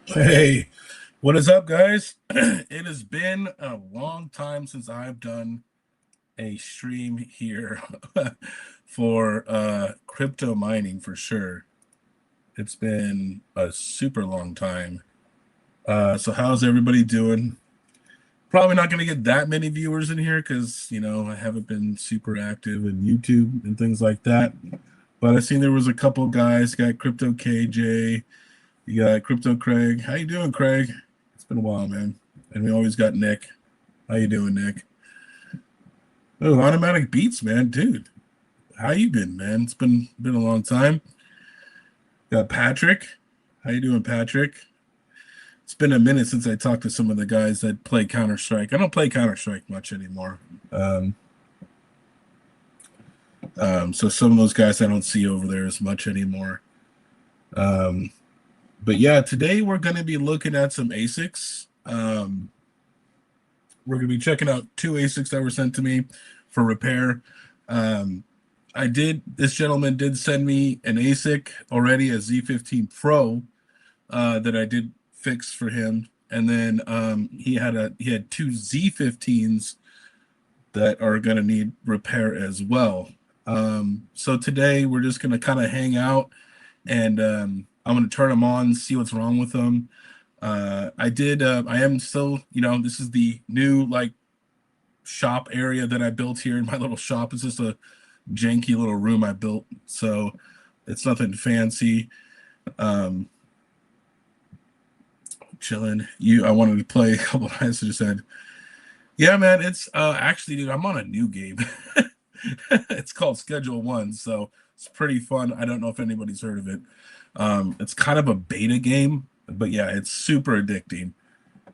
Hey, what is up, guys? It has been a long time since I've done a stream here for crypto mining for sure. It's been a super long time. So how's everybody doing? Probably not going to get that many viewers in here because, I haven't been super active in YouTube and things like that. But I seen there was a couple guys, got Crypto KJ, you got Crypto Craig. How you doing, Craig? It's been a while, man. And we always got Nick. How you doing, Nick? Oh, automatic beats, man, dude. How you been, man? It's been a long time. Got Patrick. How you doing, Patrick? It's been a minute since I talked to some of the guys that play Counter Strike. I don't play Counter Strike much anymore. Um, so some of those guys I don't see over there as much anymore. Um, but yeah, today we're going to be looking at some Asics. We're going to be checking out two Asics that were sent to me for repair. Um, this gentleman did send me an ASIC already, a Z15 Pro, that I did fix for him. And then he had two Z15s that are going to need repair as well. So today we're just going to kind of hang out and I'm going to turn them on, see what's wrong with them. I am still, this is the new shop area that I built here in my little shop. It's just a janky little room I built, so it's nothing fancy. Um, Chilling. I wanted to play a couple of nights. Just said, yeah, man. It's actually, dude, I'm on a new game. It's called Schedule One, so it's pretty fun. I don't know if anybody's heard of it. It's kind of a beta game, but yeah, it's super addicting.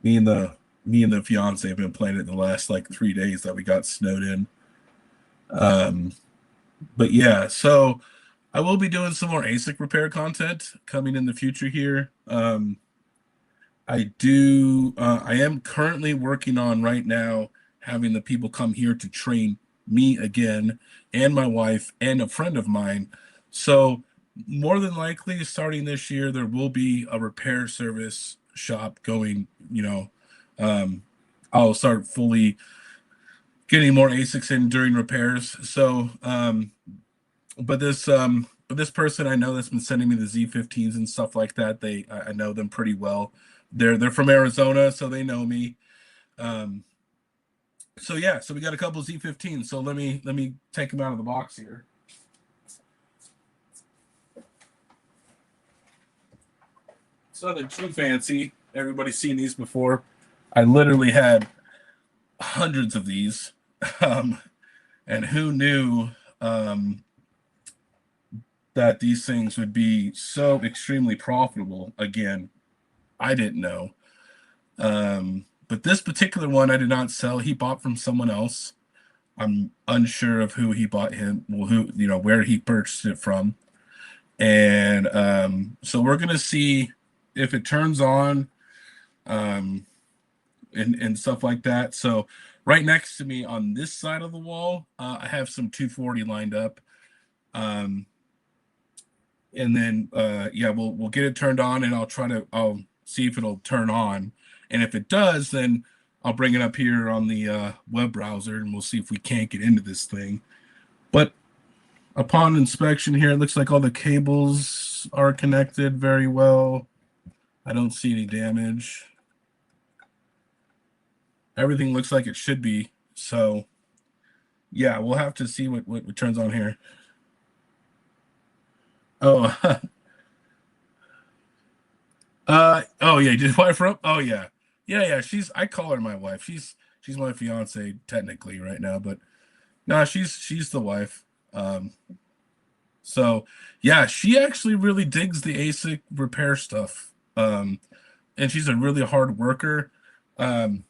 Me and the me and the fiance have been playing it the last like 3 days that we got snowed in. Um, but yeah, so I will be doing some more ASIC repair content coming in the future here. I am currently working on right now having the people come here to train me again and my wife and a friend of mine. So more than likely starting this year, there will be a repair service shop going, um, I'll start fully getting more ASICs in during repairs. So, but this person I know that's been sending me the Z15s and stuff like that, I know them pretty well. They're from Arizona, so they know me. Um, so yeah, so we got a couple Z15s. So let me take them out of the box here. It's nothing too fancy. Everybody's seen these before. I literally had hundreds of these, um, and who knew that these things would be so extremely profitable? Again, I didn't know. But this particular one I did not sell. He bought from someone else. I'm unsure of who he bought him, well, where he purchased it from. And so we're gonna see if it turns on, um, and stuff like that. So right next to me on this side of the wall, I have some 240 lined up. Um, and then yeah, we'll get it turned on, and I'll see if it'll turn on, and if it does, then I'll bring it up here on the web browser, and we'll see if we can't get into this thing. But upon inspection here, it looks like all the cables are connected very well. I don't see any damage. Everything looks like it should be. So yeah, we'll have to see what turns on here. Oh, oh yeah, did wife up? Oh yeah, yeah. I call her my wife. She's my fiance technically right now, but no, she's the wife. Um, so yeah, she actually really digs the ASIC repair stuff. And she's a really hard worker. Um,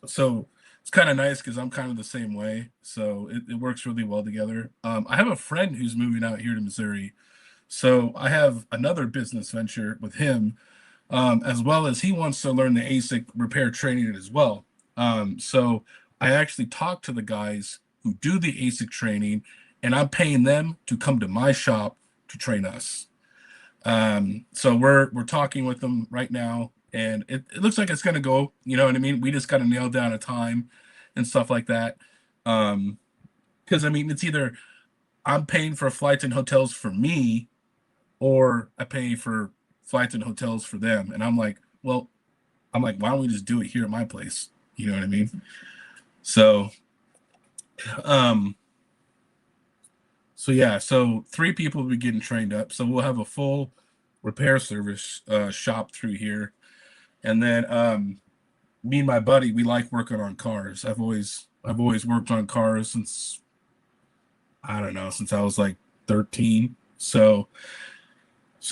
so it's kind of nice because I'm kind of the same way. So it works really well together. I have a friend who's moving out here to Missouri. So I have another business venture with him, as well as he wants to learn the ASIC repair training as well. So I actually talked to the guys who do the ASIC training, and I'm paying them to come to my shop to train us. So we're talking with them right now, and it looks like it's gonna go. You know what I mean? We just got to nail down a time and stuff like that. Um, because I mean, it's either I'm paying for flights and hotels for me, or I pay for flights and hotels for them. And I'm like, well, I'm like, why don't we just do it here at my place? You know what I mean? So, um, so yeah, so three people will be getting trained up. So we'll have a full repair service shop through here. And then me and my buddy, we like working on cars. I've always worked on cars since I don't know, since I was like 13. So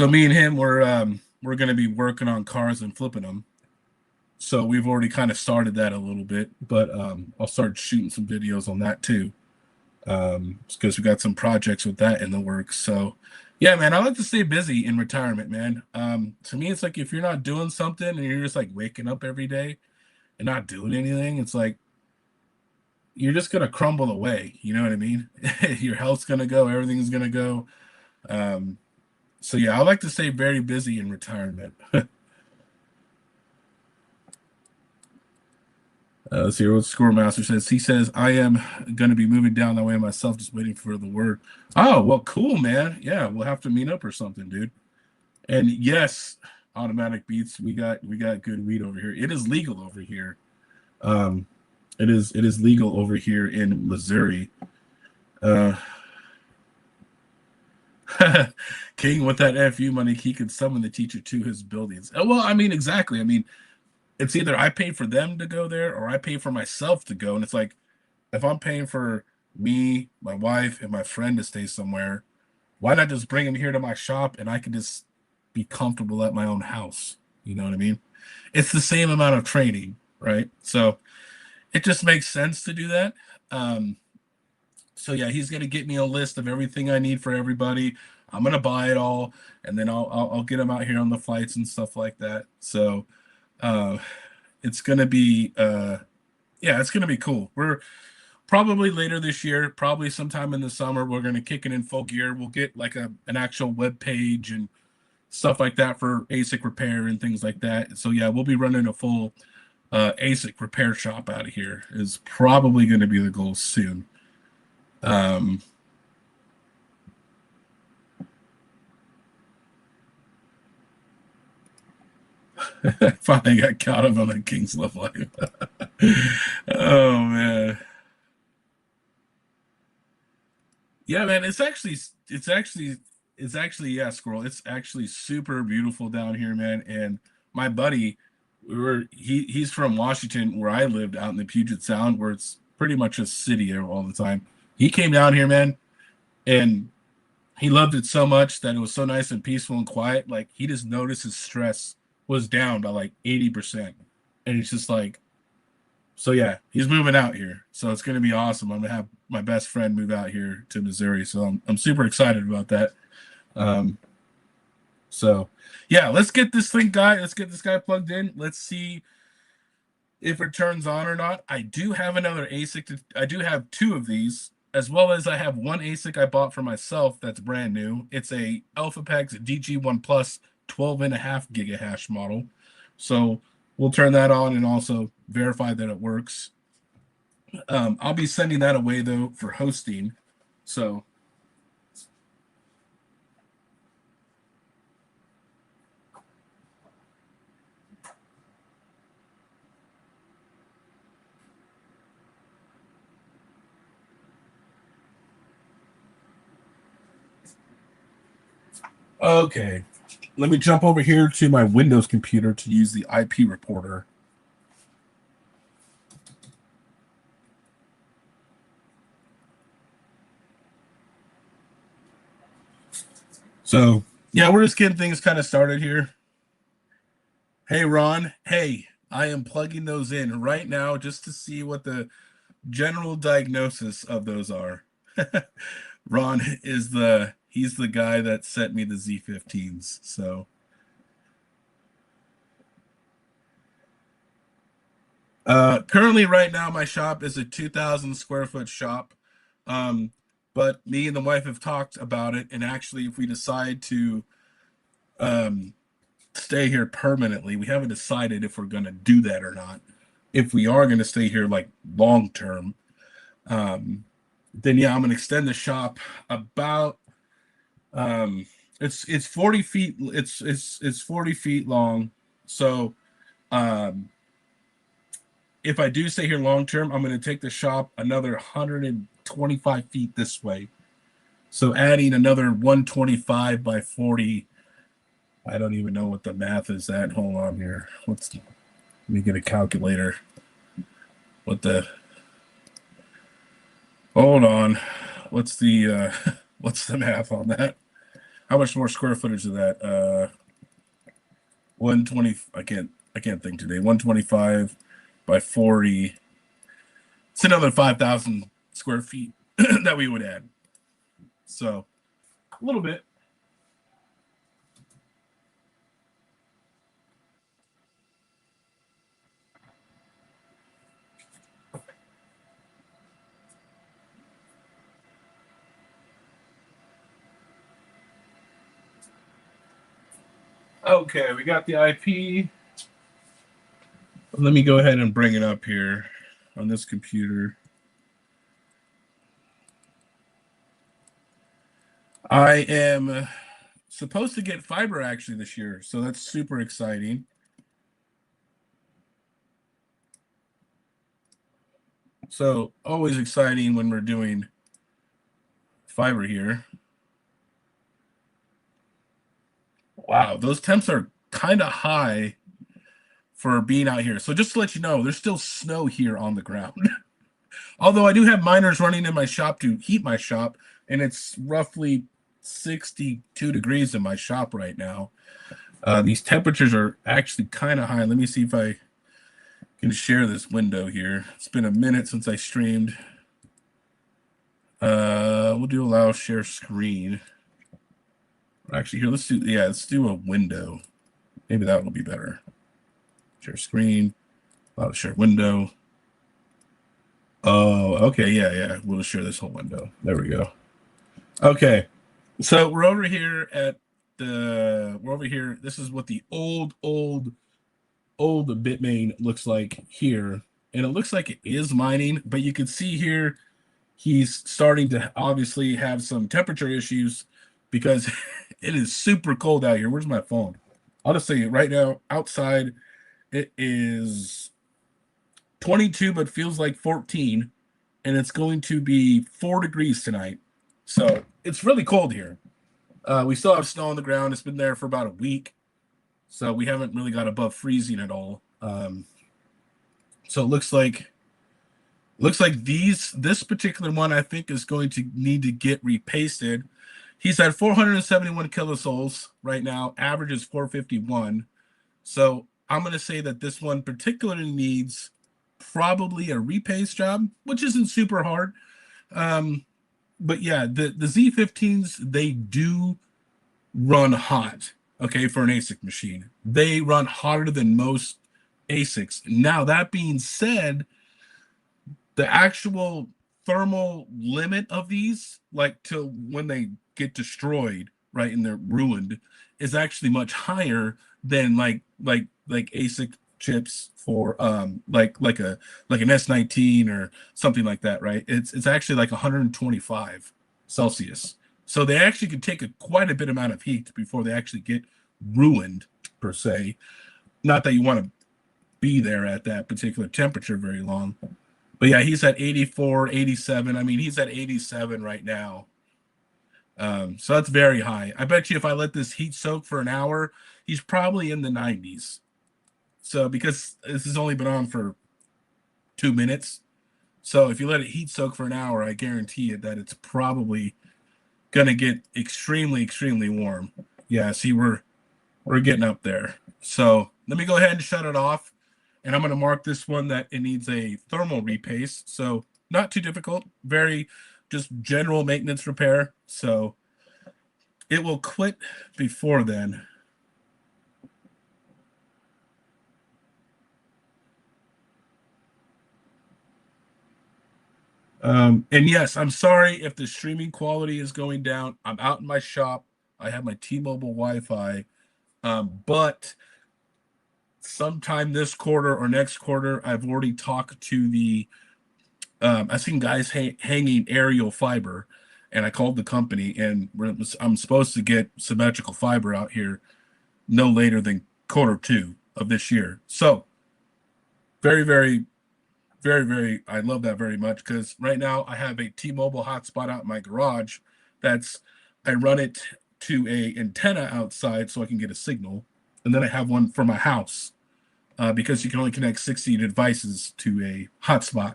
me and him we're gonna be working on cars and flipping them. So we've already kind of started that a little bit, but I'll start shooting some videos on that too. Because we got some projects with that in the works. So yeah, man, I like to stay busy in retirement, man. To me, it's like if you're not doing something and you're just like waking up every day and not doing anything, it's like you're just gonna crumble away. You know what I mean? Your health's gonna go, everything's gonna go. Um, so yeah, I like to stay very busy in retirement. Let's see what Scoremaster says. He says, I am going to be moving down that way myself, just waiting for the word. Oh, well, cool, man. Yeah, we'll have to meet up or something, dude. And yes, automatic beats, we got good weed over here. It is legal over here. Um, it is legal over here in Missouri. Uh King with that FU money, he could summon the teacher to his buildings. Well, I mean, exactly. I mean, it's either I pay for them to go there or I pay for myself to go. And it's like, if I'm paying for me, my wife, and my friend to stay somewhere, why not just bring them here to my shop and I can just be comfortable at my own house? You know what I mean? It's the same amount of training, right? So it just makes sense to do that. Um, so yeah, he's gonna get me a list of everything I need for everybody. I'm gonna buy it all, and then I'll get them out here on the flights and stuff like that. So uh, it's gonna be yeah, it's gonna be cool. We're probably later this year, probably sometime in the summer, we're going to kick it in full gear. We'll get like an actual web page and stuff like that for ASIC repair and things like that. So yeah, we'll be running a full ASIC repair shop out of here is probably going to be the goal soon. Um, Finally got caught up on the King's Love Life. Oh man. Yeah, man, it's actually yeah, Squirrel. It's actually super beautiful down here, man. And my buddy, he's from Washington, where I lived out in the Puget Sound, where it's pretty much a city all the time. He came down here, man, and he loved it so much that it was so nice and peaceful and quiet. Like he just noticed his stress was down by like 80%. And it's just like, so yeah, he's moving out here. So it's gonna be awesome. I'm gonna have my best friend move out here to Missouri. So I'm super excited about that. Um, so yeah, let's get this guy plugged in. Let's see if it turns on or not. I do have another ASIC I do have two of these, as well as I have one ASIC I bought for myself that's brand new. It's a AlphaPax DG1 Plus 12 and a half gigahash model. So we'll turn that on and also verify that it works. I'll be sending that away though for hosting. So okay, let me jump over here to my Windows computer to use the IP reporter. So yeah, we're just getting things kind of started here. Hey Ron, hey, I am plugging those in right now just to see what the general diagnosis of those are. Ron is he's the guy that sent me the Z15s. So currently right now my shop is a 2,000 square foot shop. Um, but me and the wife have talked about it, and actually if we decide to stay here permanently. We haven't decided if we're going to do that or not. If we are going to stay here like long term, then yeah, I'm going to extend the shop about it's 40 feet. It's 40 feet long. So um, if I do stay here long term, I'm going to take the shop another 125 feet this way. So adding another 125 by 40. I don't even know what the math is at. Hold on here. Let me get a calculator. What the hold on. What's the what's the math on that? How much more square footage is that? 120. I can't think today. 125 by 40. It's another 5,000 square feet that we would add. So a little bit. Okay, we got the IP. Let me go ahead and bring it up here on this computer. I am supposed to get fiber actually this year, so that's super exciting. So always exciting when we're doing fiber here. Wow, those temps are kind of high for being out here. So just to let you know, there's still snow here on the ground. Although I do have miners running in my shop to heat my shop, and it's roughly 62 degrees in my shop right now. These temperatures are actually kind of high. Let me see if I can share this window here. It's been a minute since I streamed. We'll do allow share screen. Actually, here, let's do a window. Maybe that will be better. Share screen, allow share window. Oh, okay, yeah. We'll share this whole window. There we go. Okay, so we're over here. This is what the old Bitmain looks like here, and it looks like it is mining, but you can see here he's starting to obviously have some temperature issues because it is super cold out here. Where's my phone? I'll just say it right now. Outside, it is 22, but feels like 14, and it's going to be 4 degrees tonight. So it's really cold here. We still have snow on the ground. It's been there for about a week, so we haven't really got above freezing at all. So it looks like this particular one I think is going to need to get repasted. He's at 471 kilosouls right now. Average is 451. So I'm going to say that this one particularly needs probably a repaste job, which isn't super hard. But yeah, the Z15s, they do run hot, okay, for an ASIC machine. They run hotter than most ASICs. Now, that being said, the actual thermal limit of these, like to when they get destroyed, right, and they're ruined, is actually much higher than like ASIC chips for like an S19 or something like that, right? It's actually like 125 Celsius. So they actually can take quite a bit amount of heat before they actually get ruined per se. Not that you want to be there at that particular temperature very long. But yeah, he's at 84, 87. I mean, he's at 87 right now. So that's very high. I bet you if I let this heat soak for an hour, he's probably in the 90s. So because this has only been on for 2 minutes, so if you let it heat soak for an hour, I guarantee you that it's probably gonna get extremely, extremely warm. Yeah, see, we're getting up there. So let me go ahead and shut it off. And I'm going to mark this one that it needs a thermal repaste. So not too difficult, very just general maintenance repair. So it will quit before then. And yes, I'm sorry if the streaming quality is going down. I'm out in my shop. I have my T-Mobile Wi-Fi. But sometime this quarter or next quarter, I've already talked to the I've seen guys hanging aerial fiber, and I called the company, and I'm supposed to get symmetrical fiber out here no later than quarter two of this year. So very, very, very, very, I love that very much because right now I have a T-Mobile hotspot out in my garage. That's I run it to a antenna outside so I can get a signal, and then I have one for my house because you can only connect 60 devices to a hotspot.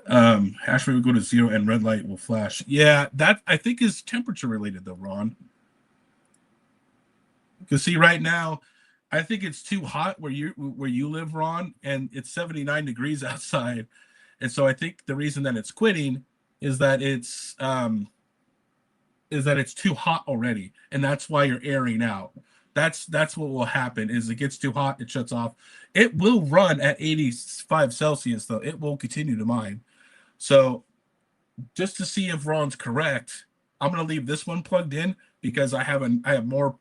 Hash rate will go to zero and red light will flash. Yeah, that I think is temperature related though, Ron. Because see, right now, I think it's too hot where you live, Ron, and it's 79 degrees outside, and so I think the reason that it's quitting is that it's too hot already, and that's why you're airing out. That's what will happen is it gets too hot, it shuts off. It will run at 85 Celsius though. It will continue to mine. So just to see if Ron's correct, I'm gonna leave this one plugged in because I have more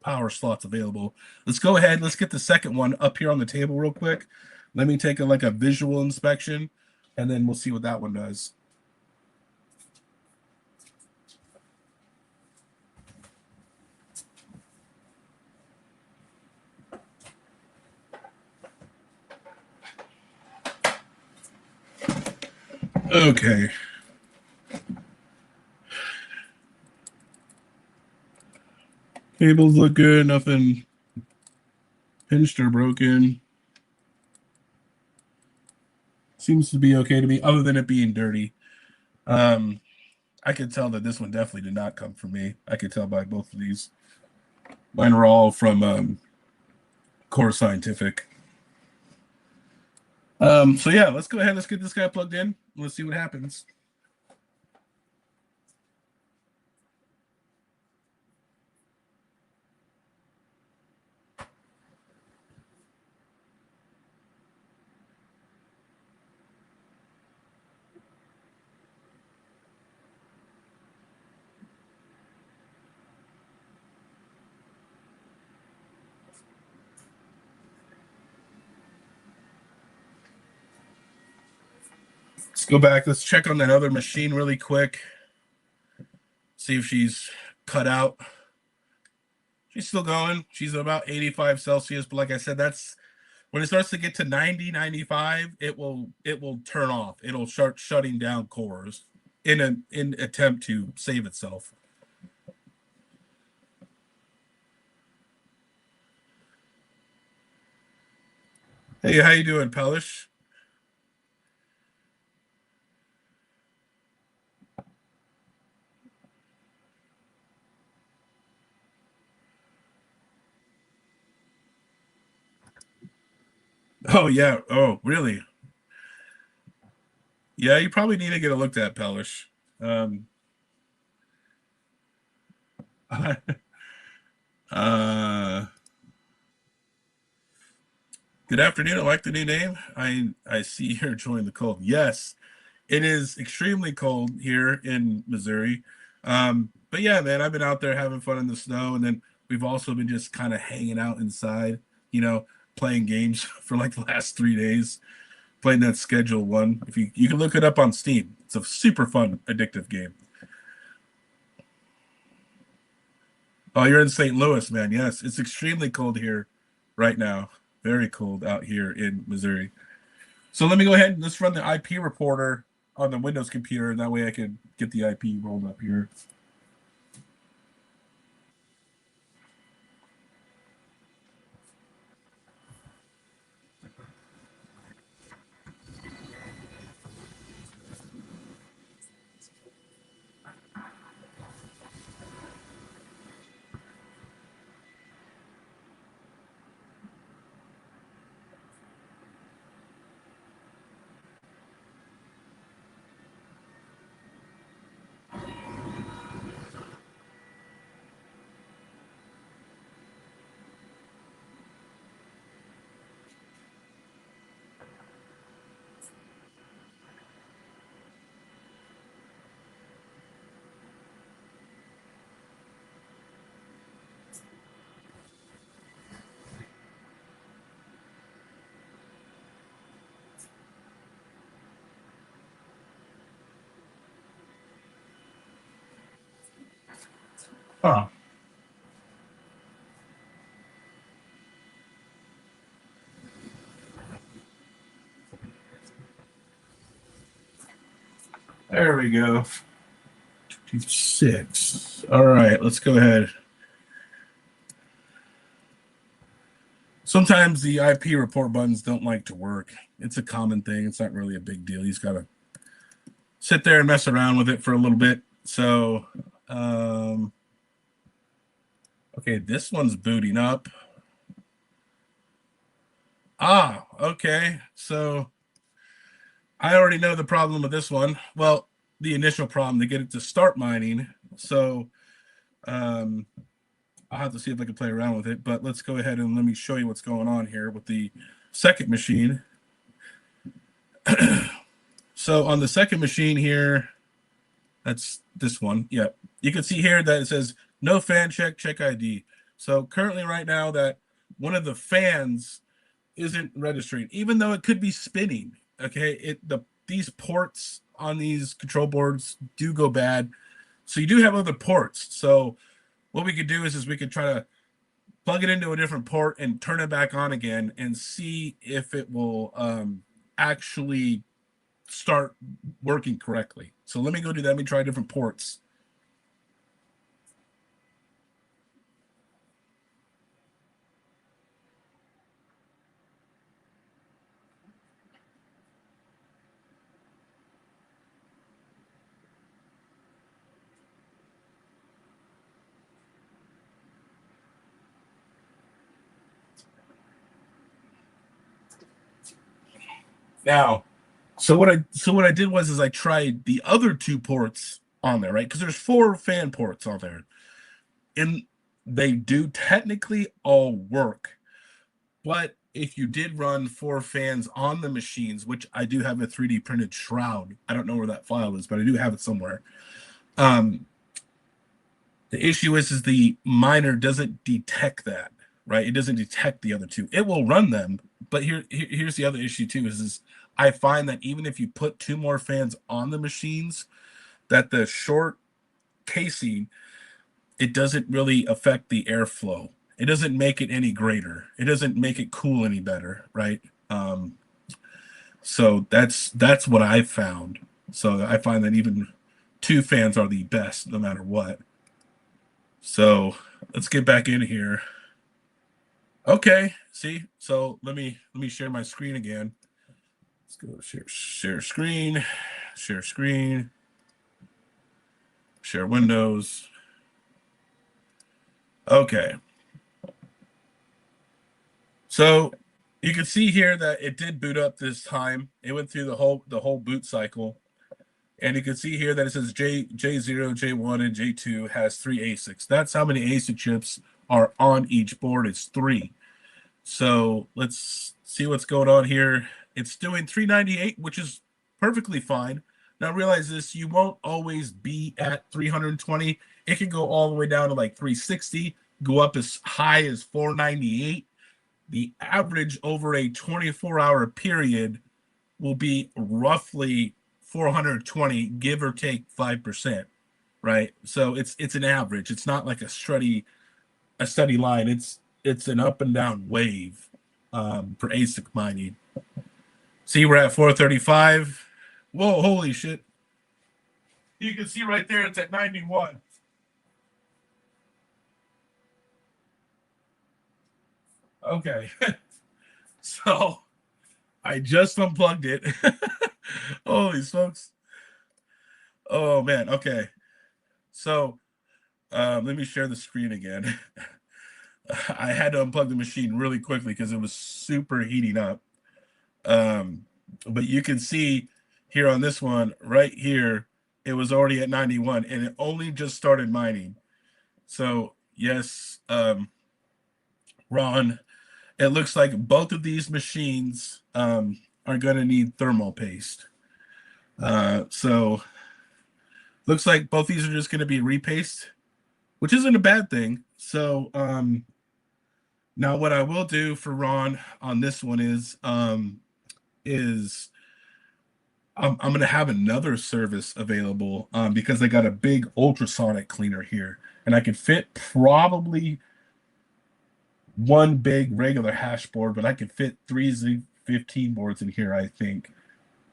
power slots available. Let's go ahead. Let's get the second one up here on the table real quick. Let me take a visual inspection, and then we'll see what that one does. Okay. Cables look good. Nothing pinched or broken. Seems to be okay to me, other than it being dirty. Um, I could tell that this one definitely did not come from me. I could tell by both of these. Mine were all from Core Scientific. So yeah, let's go ahead. Let's get this guy plugged in. Let's see what happens. Let's go back. Let's check on that other machine really quick. See if she's cut out. She's still going. She's at about 85 Celsius, but like I said, that's when it starts to get to 90, 95, it will turn off. It'll start shutting down cores in attempt to save itself. Hey, how you doing, Pellish? Oh yeah. Oh, really? Yeah, you probably need to get it looked at, Pellish. Um uh Good afternoon. I like the new name. I see you're enjoying the cold. Yes, it is extremely cold here in Missouri. But yeah, man, I've been out there having fun in the snow, and then we've also been just kind of hanging out inside, you know, playing games for like the last 3 days, playing that Schedule One. If you can look it up on Steam, it's a super fun, addictive game. Oh, you're in St. Louis, man. Yes, it's extremely cold here right now. Very cold out here in Missouri. So let me go ahead and let's run the IP reporter on the Windows computer. And that way I can get the IP rolled up here. Huh. There we go. 6. All right, let's go ahead. Sometimes the IP report buttons don't like to work. It's a common thing. It's not really a big deal. You just gotta sit there and mess around with it for a little bit. So, okay, this one's booting up. Ah, okay. So I already know the problem with this one. Well, the initial problem to get it to start mining. So um, I'll have to see if I can play around with it. But let's go ahead and let me show you what's going on here with the second machine. So on the second machine here, that's this one. Yeah, you can see here that it says no fan check, check ID. So currently right now that one of the fans isn't registering, even though it could be spinning. Okay, these ports on these control boards do go bad, so you do have other ports. So what we could do is we could try to plug it into a different port and turn it back on again and see if it will actually start working correctly. So let me go do that. Let me try different ports. Now, so what I did was I tried the other two ports on there, right? Because there's 4 fan ports on there, and they do technically all work. But if you did run 4 fans on the machines, which I do have a 3D printed shroud, I don't know where that file is, but I do have it somewhere. Um, the issue is the miner doesn't detect that, right? It doesn't detect the other two. It will run them, but here's the other issue too is I find that even if you put 2 more fans on the machines, that the short casing, it doesn't really affect the airflow. It doesn't make it any greater. It doesn't make it cool any better, right? So that's what I found. So I find that even 2 fans are the best, no matter what. So let's get back in here. Okay, see. So let me share my screen again. Let's go share screen, share screen, share windows. Okay. So you can see here that it did boot up this time. It went through the whole boot cycle. And you can see here that it says J0, J1, and J2 has 3 ASICs. That's how many ASIC chips are on each board. It's 3. So let's see what's going on here. It's doing 398, which is perfectly fine. Now realize this, you won't always be at 320. It can go all the way down to like 360, go up as high as 498. The average over a 24-hour period will be roughly 420, give or take 5%, right? So it's an average. It's not like a steady line. It's an up and down wave for ASIC mining. See, we're at 435. Whoa, holy shit. You can see right there it's at 91. Okay. So I just unplugged it. Holy smokes. Oh man. Okay. So let me share the screen again. I had to unplug the machine really quickly because it was super heating up. Um, but you can see here on this one right here, it was already at 91 and it only just started mining. So yes, Ron, it looks like both of these machines are going to need thermal paste. So looks like both these are just going to be repaste, which isn't a bad thing. So now what I will do for Ron on this one is I'm going to have another service available because I got a big ultrasonic cleaner here. and I could fit probably one big regular hash board, but I could fit three Z15 boards in here, I think.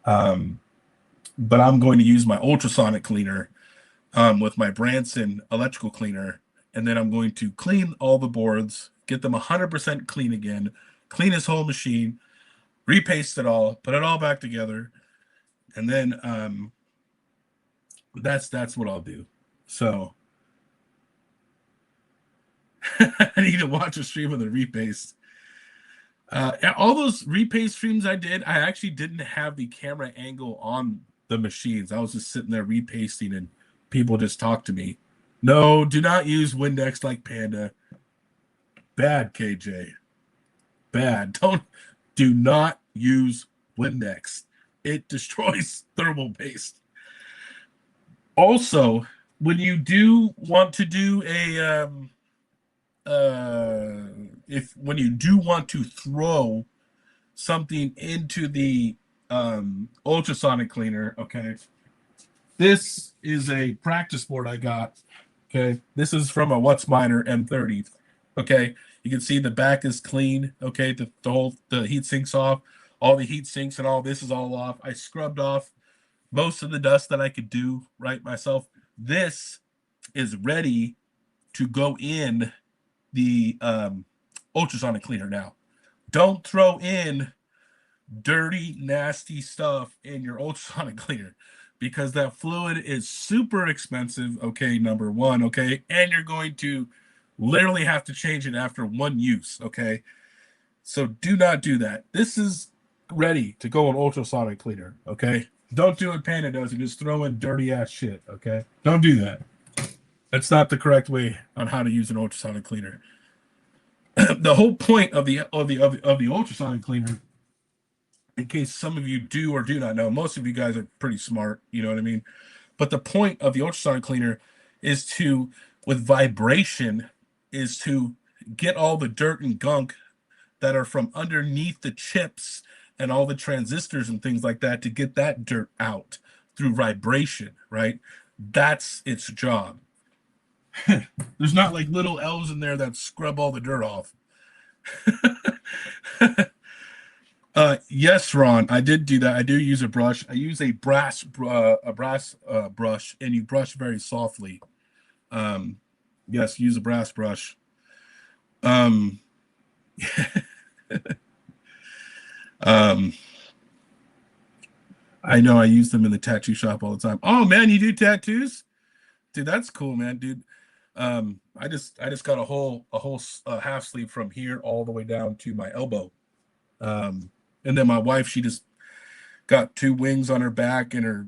But I'm going to use my ultrasonic cleaner with my Branson electrical cleaner, and then I'm going to clean all the boards, get them 100% clean again, clean this whole machine, repaste it all, put it all back together, and then that's what I'll do. So I need to watch a stream of the repaste. All those repaste streams I did, I actually didn't have the camera angle on the machines. I was just sitting there repasting, and people just talk to me. No, do not use Windex like Panda. Bad, KJ. Bad. Do not use Windex. It destroys thermal paste. Also, when you do want to do a when you do want to throw something into the ultrasonic cleaner, okay, this is a practice board I got. Okay, this is from a What's Miner M30. Okay, you can see the back is clean. Okay, the heat sinks off, all the heat sinks and all this is all off. I scrubbed off most of the dust that I could do right myself. This is ready to go in the ultrasonic cleaner now. Don't throw in dirty, nasty stuff in your ultrasonic cleaner, because that fluid is super expensive. Okay, number one. Okay, and you're going to literally have to change it after one use. Okay, so do not do that. This is ready to go in ultrasonic cleaner. Okay, don't do what Panda does and just throw in dirty ass shit. Okay, don't do that. That's not the correct way on how to use an ultrasonic cleaner. The whole point of the ultrasonic cleaner, in case some of you do or do not know, most of you guys are pretty smart, you know what I mean? But the point of the ultrasonic cleaner is to, with vibration, is to get all the dirt and gunk that are from underneath the chips and all the transistors and things like that, to get that dirt out through vibration, right? That's its job. There's not like little elves in there that scrub all the dirt off. Yes, Ron, I did do that. I do use a brush. I use a brass brush, and you brush very softly. Yes, use a brass brush. Um, I know I use them in the tattoo shop all the time. Oh man, you do tattoos? Dude, that's cool, man, dude. I just got a whole half sleeve from here all the way down to my elbow. And then my wife, she just got 2 wings on her back and her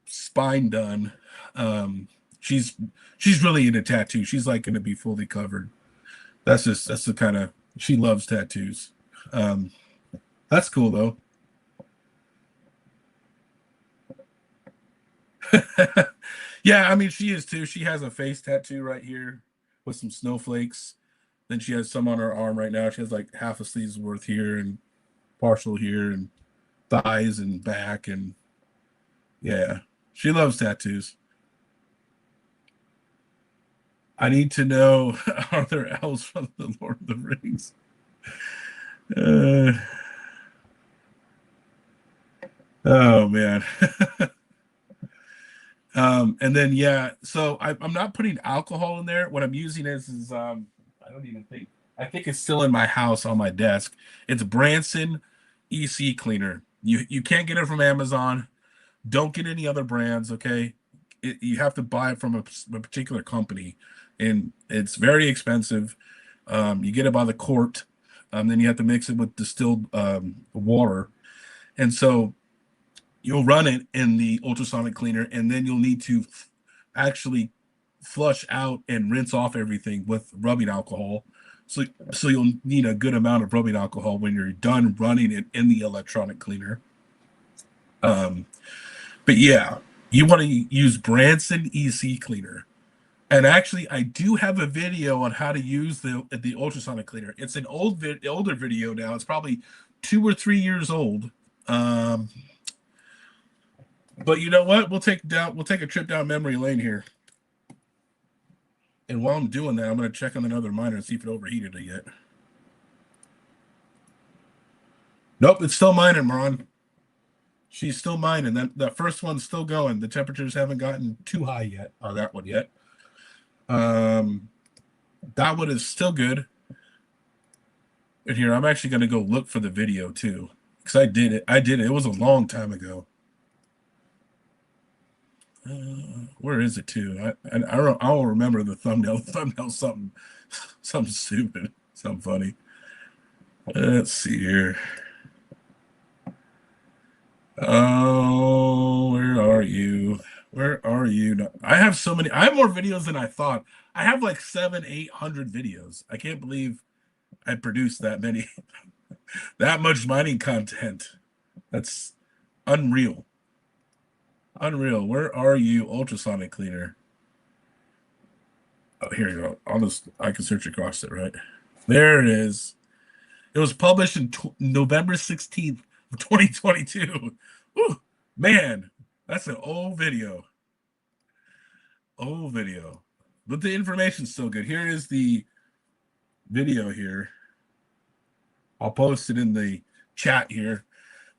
spine done. She's really into tattoos. She's like going to be fully covered. That's the kind of, she loves tattoos. That's cool though. Yeah, I mean, she is too. She has a face tattoo right here with some snowflakes. Then she has some on her arm right now. She has like half a sleeve's worth here and partial here and thighs and back, and yeah, she loves tattoos. I need to know, are there elves from the Lord of the Rings? Uh, oh man. And then yeah, so I'm not putting alcohol in there. What I'm using is I don't even think, I think it's still in my house on my desk. It's Branson EC cleaner. You can't get it from Amazon. Don't get any other brands. Okay, you have to buy it from a particular company, and it's very expensive. You get it by the quart. Then you have to mix it with distilled water, and so you'll run it in the ultrasonic cleaner, and then you'll need to actually flush out and rinse off everything with rubbing alcohol. So you'll need a good amount of rubbing alcohol when you're done running it in the electronic cleaner. Um, but yeah, you want to use Branson EC cleaner. And actually, I do have a video on how to use the ultrasonic cleaner. It's an older video now. It's probably 2 or 3 years old. Um, but you know what? We'll take a trip down memory lane here. And while I'm doing that, I'm going to check on another miner and see if it overheated it yet. Nope, it's still mining, Moran. She's still mining. That first one's still going. The temperatures haven't gotten too high yet on that one yet. That one is still good. And here, I'm actually going to go look for the video too, because I did it. It was a long time ago. Where is it too? I don't remember the thumbnail. The thumbnail something stupid, something funny. Let's see here. Oh, where are you? Where are you? I have so many. I have more videos than I thought. I have like 800 videos. I can't believe I produced that many, that much mining content. That's unreal. Unreal. Where are you, ultrasonic cleaner? Oh, here you go. I can search across it, right? There it is. It was published in November 16th of 2022. Whew, man, that's an old video. Old video. But the information's still good. Here is the video here. I'll post it in the chat here.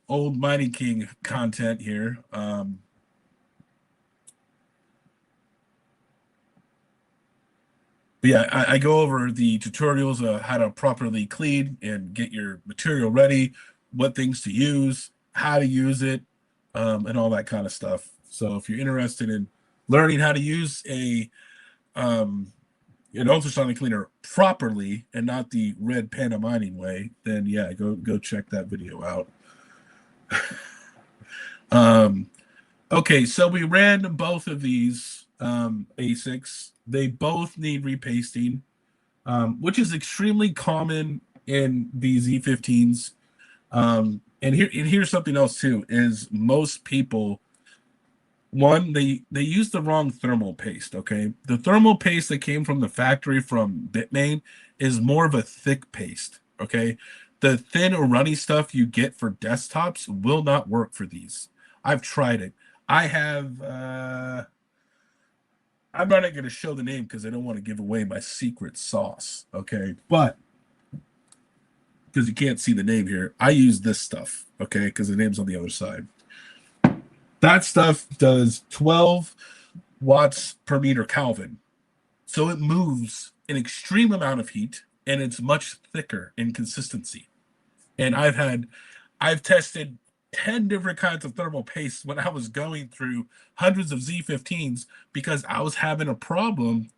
Old Mining King content here. But yeah, I go over the tutorials of how to properly clean and get your material ready, what things to use, how to use it, and all that kind of stuff. So if you're interested in learning how to use an ultrasonic cleaner properly and not the red panda mining way, then yeah, go check that video out. Okay, so we ran both of these Asics. They both need repasting, which is extremely common in these E15s. And here's something else too: is most people, one, they use the wrong thermal paste. Okay, the thermal paste that came from the factory from Bitmain is more of a thick paste. Okay, the thin or runny stuff you get for desktops will not work for these. I've tried it. I have. I'm not going to show the name because I don't want to give away my secret sauce. Okay, but because you can't see the name here, I use this stuff. Okay, because the name's on the other side. That stuff does 12 watts per meter Kelvin. So it moves an extreme amount of heat and it's much thicker in consistency. And I've tested 10 different kinds of thermal paste when I was going through hundreds of Z15s because I was having a problem.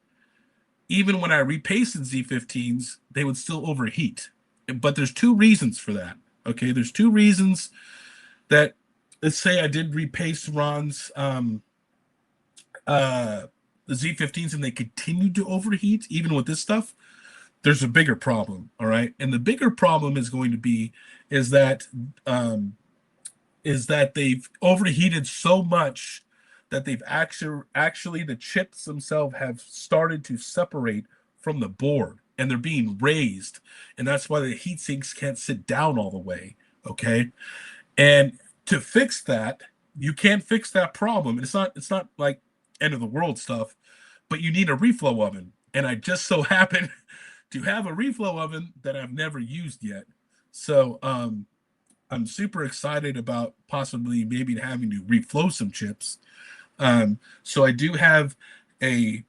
Even when I repasted Z15s, they would still overheat. But there's two reasons for that. Okay, there's two reasons that, let's say I did repaste Ron's the Z15s and they continued to overheat even with this stuff. There's a bigger problem, all right? And the bigger problem is going to be is that they've overheated so much that they've actually the chips themselves have started to separate from the board and they're being raised, and that's why the heat sinks can't sit down all the way. Okay, and to fix that, you can't fix that problem. It's not like end of the world stuff, but you need a reflow oven, and I just so happen to have a reflow oven that I've never used yet. So I'm super excited about possibly maybe having to reflow some chips. So I do have a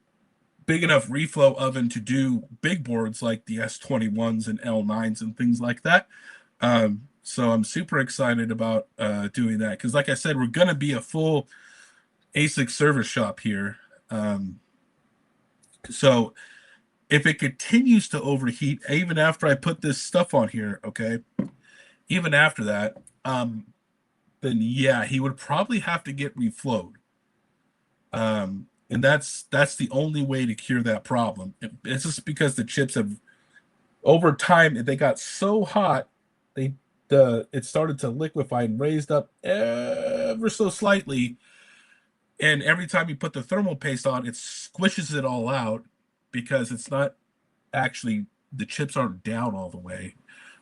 big enough reflow oven to do big boards like the S21s and L9s and things like that. So I'm super excited about doing that because, like I said, we're going to be a full ASIC service shop here. So if it continues to overheat, even after I put this stuff on here, okay, even after that, then yeah, he would probably have to get reflowed. And that's the only way to cure that problem. It's just because the chips have, over time, they got so hot, it started to liquefy and raised up ever so slightly. And every time you put the thermal paste on, it squishes it all out because it's not actually, the chips aren't down all the way.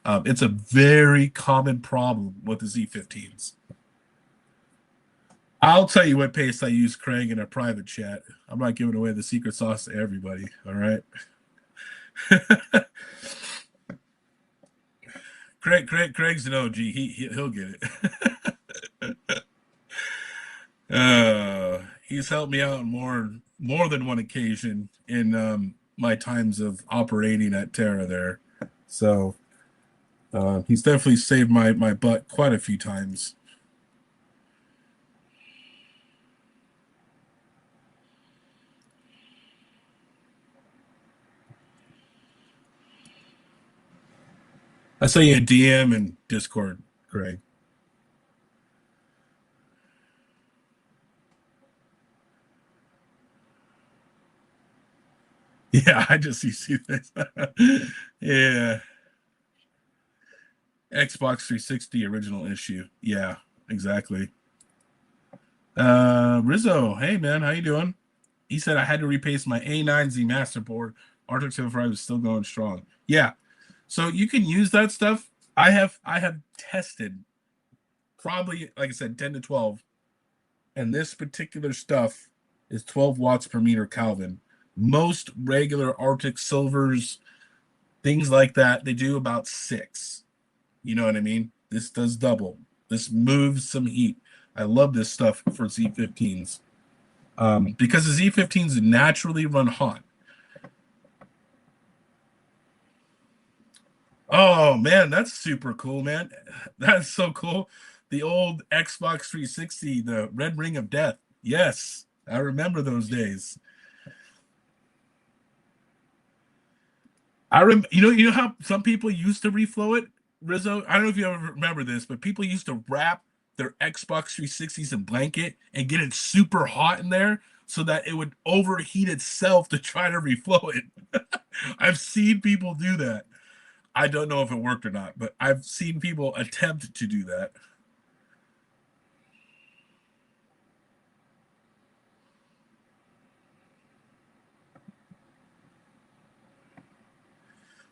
It's a very common problem with the Z15s. I'll tell you what paste I use, Craig, in a private chat. I'm not giving away the secret sauce to everybody. All right. Craig's an OG. He'll get it. He's helped me out more than one occasion in my times of operating at Terra there. So he's definitely saved my butt quite a few times. I saw you a DM and Discord, Craig. Yeah, I just see this. Yeah, Xbox 360 original issue. Yeah, exactly. Rizzo, hey man, how you doing? He said I had to repaste my A9Z master board. Arctic 75 is still going strong. Yeah, so you can use that stuff. I have tested probably, like I said, 10 to 12, and this particular stuff is 12 watts per meter Kelvin. Most regular Arctic silvers, things like that, they do about 6. You know what I mean? This does double. This moves some heat. I love this stuff for Z15s because the Z15s naturally run hot. Oh man, that's super cool, man. That's so cool. The old Xbox 360, the Red Ring of Death. Yes, I remember those days. You know how some people used to reflow it, Rizzo? I don't know if you ever remember this, but people used to wrap their Xbox 360s in blanket and get it super hot in there so that it would overheat itself to try to reflow it. I've seen people do that. I don't know if it worked or not, but I've seen people attempt to do that.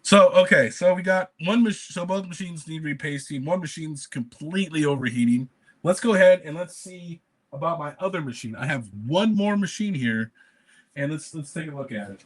So okay, so we got so both machines need repasting. One machine's completely overheating. Let's go ahead and let's see about my other machine. I have one more machine here, and let's take a look at it.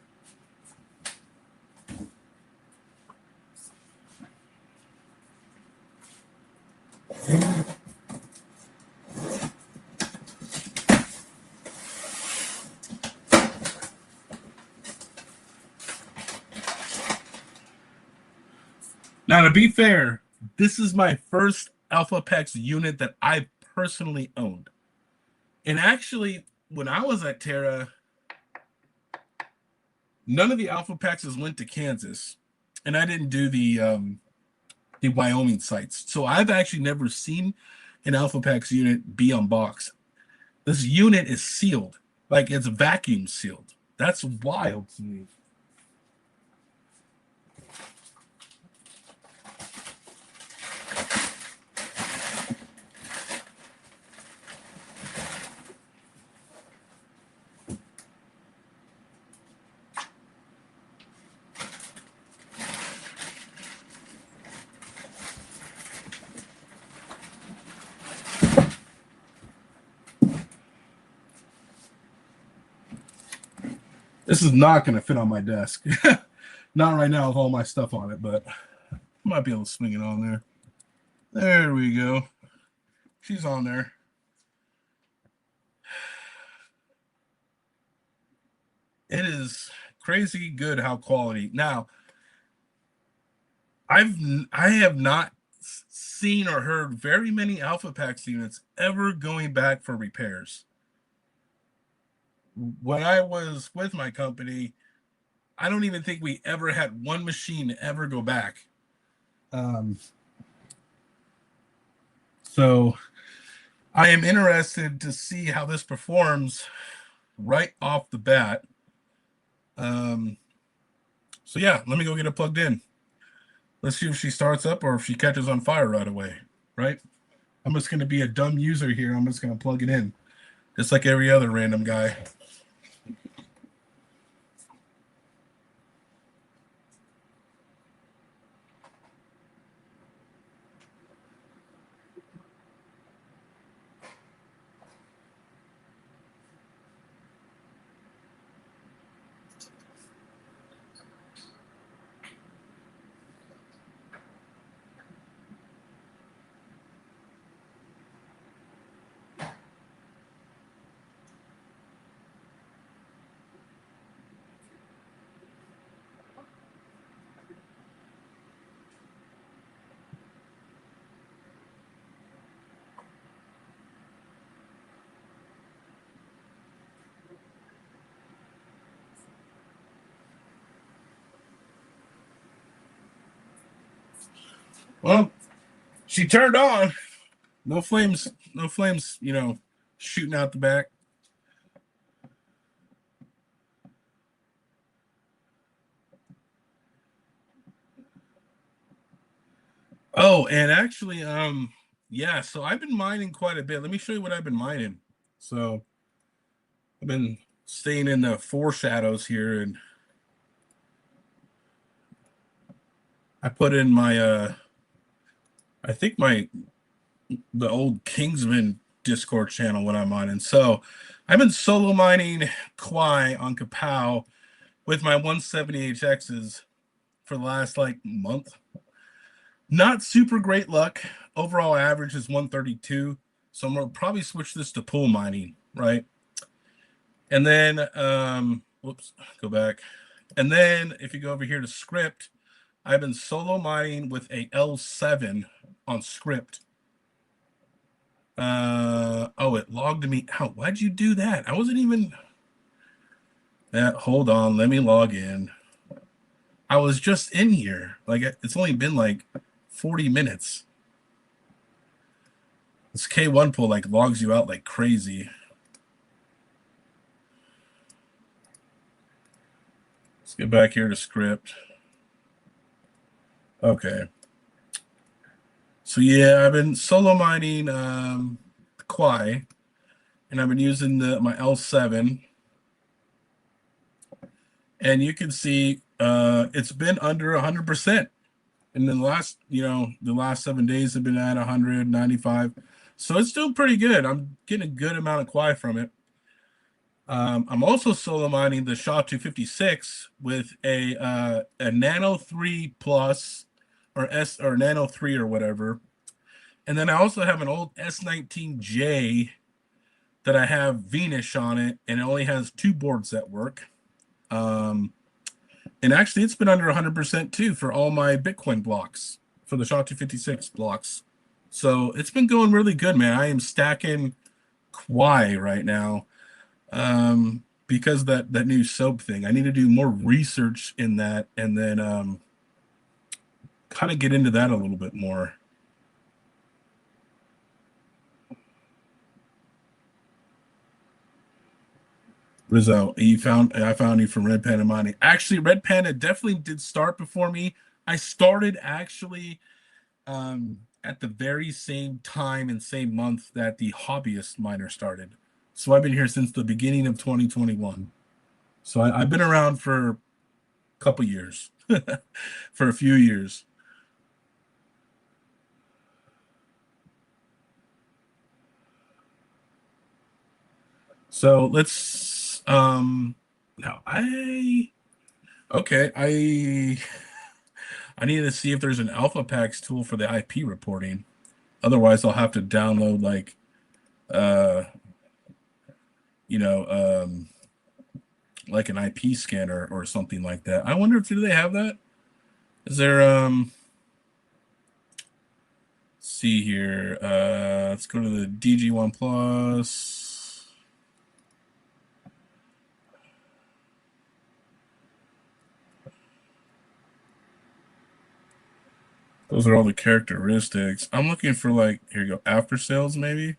Now, to be fair, this is my first AlphaPex unit that I personally owned. And actually, when I was at Terra, none of the AlphaPexes went to Kansas, and I didn't do the Wyoming sites. So I've actually never seen an AlphaPex unit be unboxed. This unit is sealed, like it's vacuum sealed. That's wild to me. This is not going to fit on my desk. Not right now with all my stuff on it, but I might be able to swing it on there. There we go. She's on there. It is crazy good how quality. Now, I have not seen or heard very many Alpha Packs units ever going back for repairs. When I was with my company, I don't even think we ever had one machine ever go back. Um, so I am interested to see how this performs right off the bat. Um, so yeah, let me go get it plugged in. Let's see if she starts up or if she catches on fire right away. Right? I'm just going to be a dumb user here. I'm just going to plug it in, just like every other random guy. Well, she turned on. No flames. No flames. Shooting out the back. Oh, and actually, yeah. So I've been mining quite a bit. Let me show you what I've been mining. So I've been staying in the foreshadows here, and I put in my I think the old Kingsman Discord channel when I'm on. And so I've been solo mining Kwai on Kapow with my 170HXs for the last like month. Not super great luck. Overall average is 132. So I'm gonna probably switch this to pool mining, right? And then whoops, go back. And then if you go over here to script, I've been solo mining with a L7 on script. Oh, it logged me out. Why'd you do that? I wasn't even hold on, let me log in. I was just in here. Like it's only been like 40 minutes. This K1 pool like logs you out like crazy. Let's get back here to script. Okay. So yeah, I've been solo mining Kwai, and I've been using my L7. And you can see it's been under 100%. And then the last 7 days have been at 195. So it's still pretty good. I'm getting a good amount of Kwai from it. I'm also solo mining the SHA-256 with a Nano 3 Plus or Nano 3 or whatever. And then I also have an old S19J that I have Venus on it, and it only has 2 boards that work. And actually, it's been under 100% too for all my Bitcoin blocks, for the SHA-256 blocks. So it's been going really good, man. I am stacking Kwai right now because that new soap thing. I need to do more research in that, and then kind of get into that a little bit more. Rizzo, I found you from Red Panda Mining. Actually, Red Panda definitely did start before me. I started actually at the very same time and same month that the hobbyist miner started. So I've been here since the beginning of 2021. So I've been around for a couple years, for a few years. So let's now I need to see if there's an alpha packs tool for the IP reporting. Otherwise I'll have to download like uh you know like an IP scanner or something like that. I wonder if do they have that? Is there see here. Let's go to the DG1 Plus. Those are all the characteristics. I'm looking for like, here you go, after sales maybe.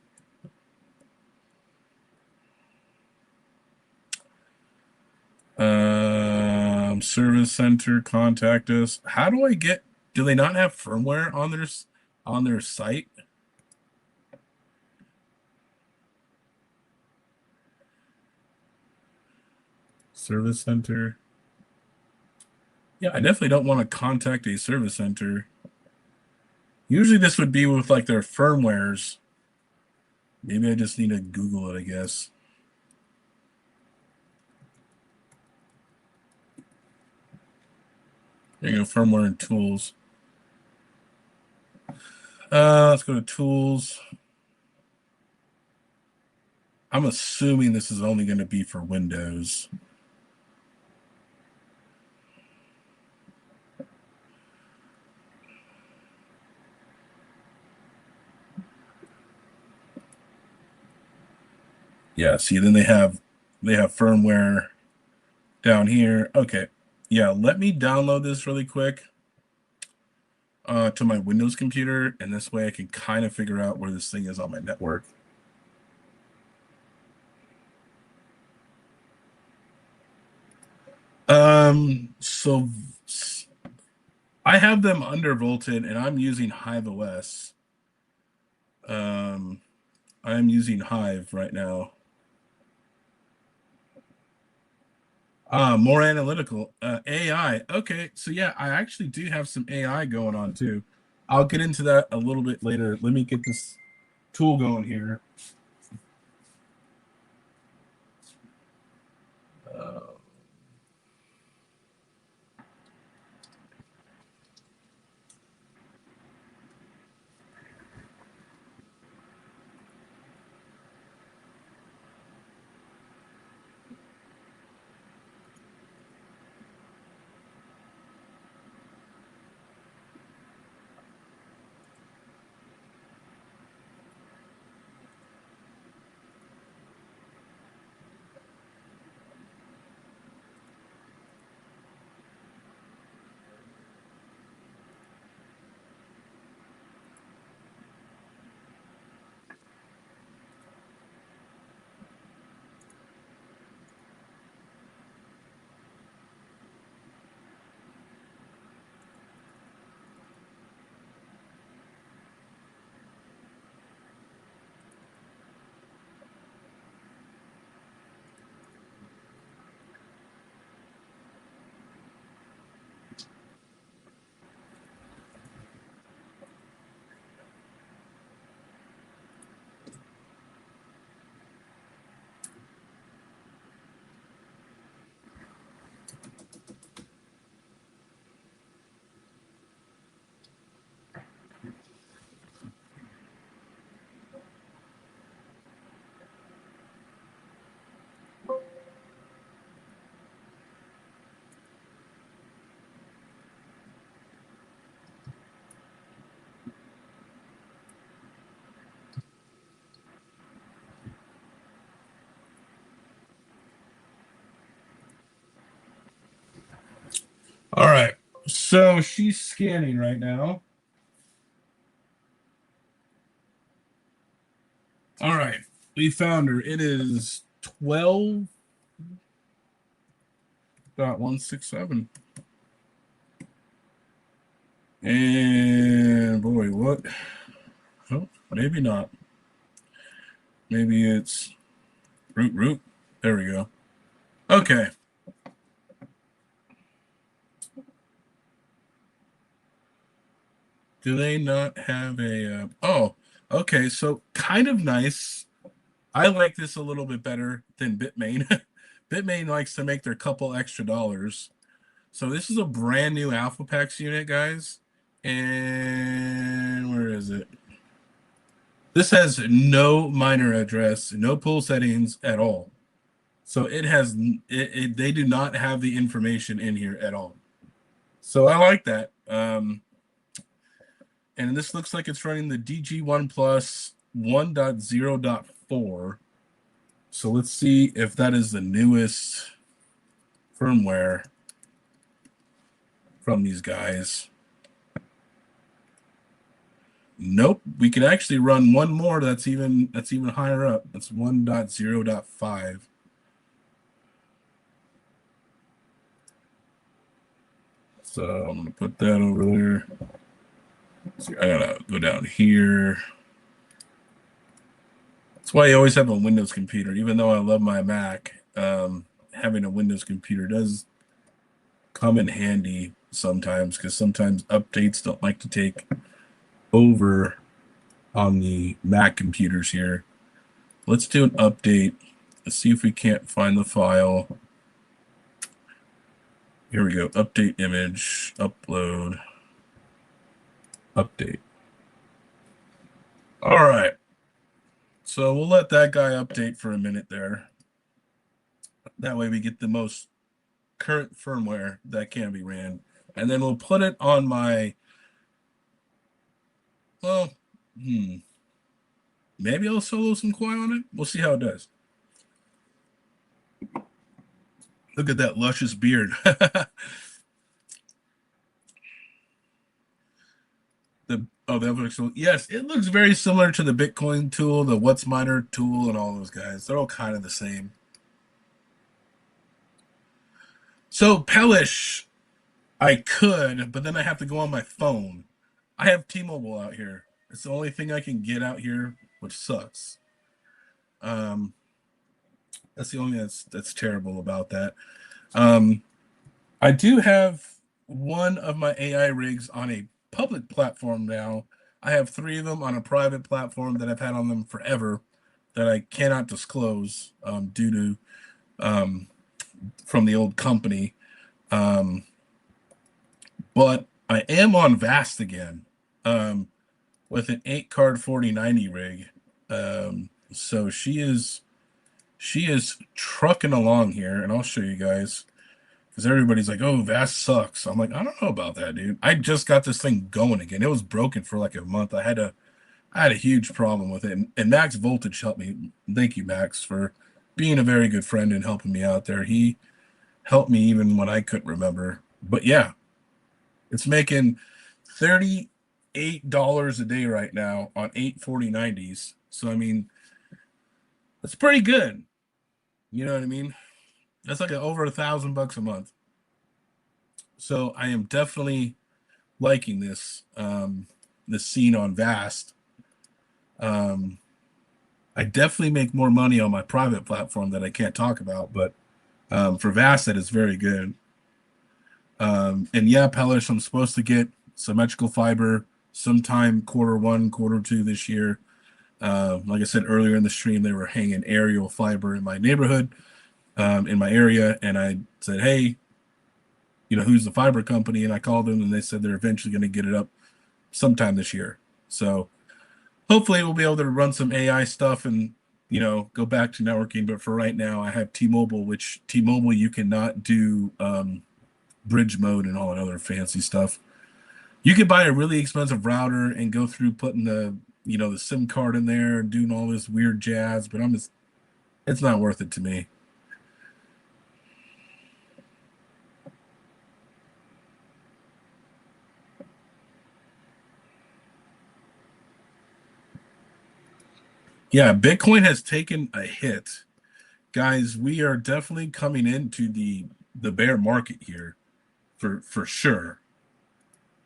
Service center, contact us. How do I get? Do they not have firmware on their site? Service center. Yeah, I definitely don't want to contact a service center. Usually this would be with like their firmwares. Maybe I just need to Google it, I guess. There you go, firmware and tools. Let's go to tools. I'm assuming this is only going to be for Windows. Yeah, see, then they have firmware down here. Okay. Yeah, let me download this really quick. to my Windows computer, and this way I can kind of figure out where this thing is on my network. So I have them undervolted, and I'm using Hive OS. I'm using Hive right now. More analytical. AI. Okay, so yeah, I actually do have some AI going on too. I'll get into that a little bit later. Let me get this tool going here. Uh, all right. So she's scanning right now. All right. We found her. It is 12.167. And boy, what? Oh, maybe not. Maybe it's root. There we go. Okay. Do they not have a? Oh, okay. So kind of nice. I like this a little bit better than Bitmain. Bitmain likes to make their couple extra dollars. So this is a brand new AlphaPax unit, guys. And where is it? This has no miner address, no pool settings at all. So it has they do not have the information in here at all. So I like that. And this looks like it's running the DG1 Plus 1.0.4. So let's see if that is the newest firmware from these guys. Nope, we can actually run one more that's even higher up. That's 1.0.5. So I'm gonna put that over there. See, I gotta go down here. That's why I always have a Windows computer, even though I love my Mac. Having a Windows computer does come in handy sometimes because sometimes updates don't like to take over on the Mac computers here. Let's do an update. Let's see if we can't find the file. Here we go. Update image, upload, update. All right. So we'll let that guy update for a minute there. That way we get the most current firmware that can be ran. And then we'll put it on my, well, maybe I'll solo some Koi on it. We'll see how it does. Look at that luscious beard. Oh, the Epic tool. Yes, it looks very similar to the Bitcoin tool, the What's Miner tool, and all those guys. They're all kind of the same. So Pellish, I could, but then I have to go on my phone. I have T-Mobile out here. It's the only thing I can get out here, which sucks. Um, that's the only that's terrible about that. Um, I do have one of my AI rigs on a public platform now. I have three of them on a private platform that I've had on them forever that I cannot disclose due to from the old company. Um, but I am on Vast again um, with an 8 card 4090 rig. So she is trucking along here, and I'll show you guys because everybody's like, "Oh, Vast sucks." I'm like, I don't know about that, dude. I just got this thing going again. It was broken for like a month. I had a huge problem with it, and Max Voltage helped me. Thank you, Max, for being a very good friend and helping me out there. He helped me even when I couldn't remember. But yeah, it's making $38 a day right now on 84090s. So I mean, that's pretty good. You know what I mean? That's like over $1,000 a month. So I am definitely liking this scene on Vast. Um, I definitely make more money on my private platform that I can't talk about, but for Vast, that is very good. And yeah, Pellish, I'm supposed to get symmetrical fiber sometime quarter 1, quarter 2 this year. Like I said earlier in the stream, they were hanging aerial fiber in my neighborhood, in my area, and I said, "Hey, who's the fiber company?" And I called them, and they said they're eventually going to get it up sometime this year. So hopefully, we'll be able to run some AI stuff and go back to networking. But for right now, I have T-Mobile, which T-Mobile you cannot do bridge mode and all that other fancy stuff. You could buy a really expensive router and go through putting the SIM card in there and doing all this weird jazz, but it's not worth it to me. Yeah, Bitcoin has taken a hit. Guys, we are definitely coming into the bear market here for sure.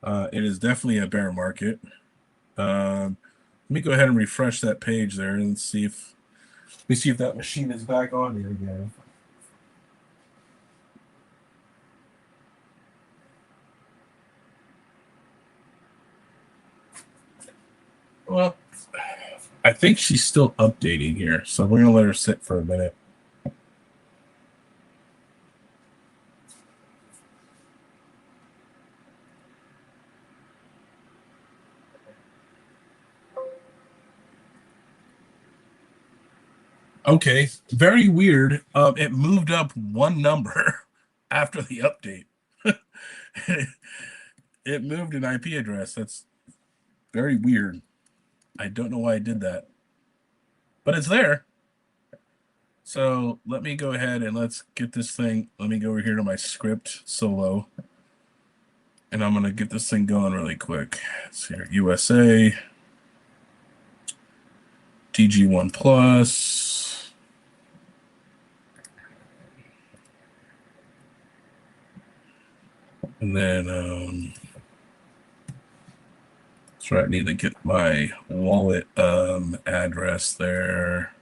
It is definitely a bear market. Let me go ahead and refresh that page there and let me see if that machine is back on here again. Well, I think she's still updating here, so we're gonna let her sit for a minute. Okay, very weird. It moved up one number after the update. It moved an IP address. That's very weird. I don't know why I did that, but it's there. So let me go ahead and let's get this thing. Let me go over here to my script solo, and I'm gonna get this thing going really quick. Let's see here, USA, DG1 Plus. And then that's right, I need to get my wallet address there.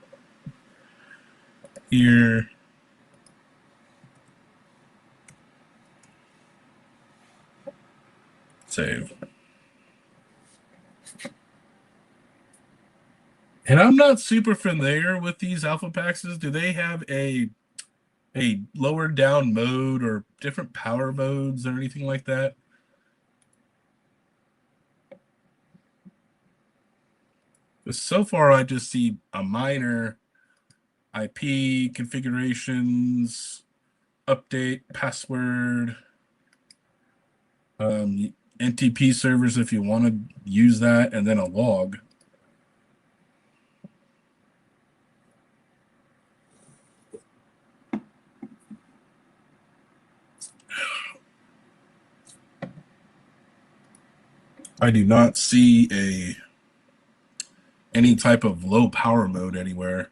Here. Save. And I'm not super familiar with these alpha packs. Do they have a lower down mode or different power modes or anything like that? But so far, I just see a miner, IP configurations, update password, NTP servers if you want to use that, and then a log. I do not see any type of low power mode anywhere.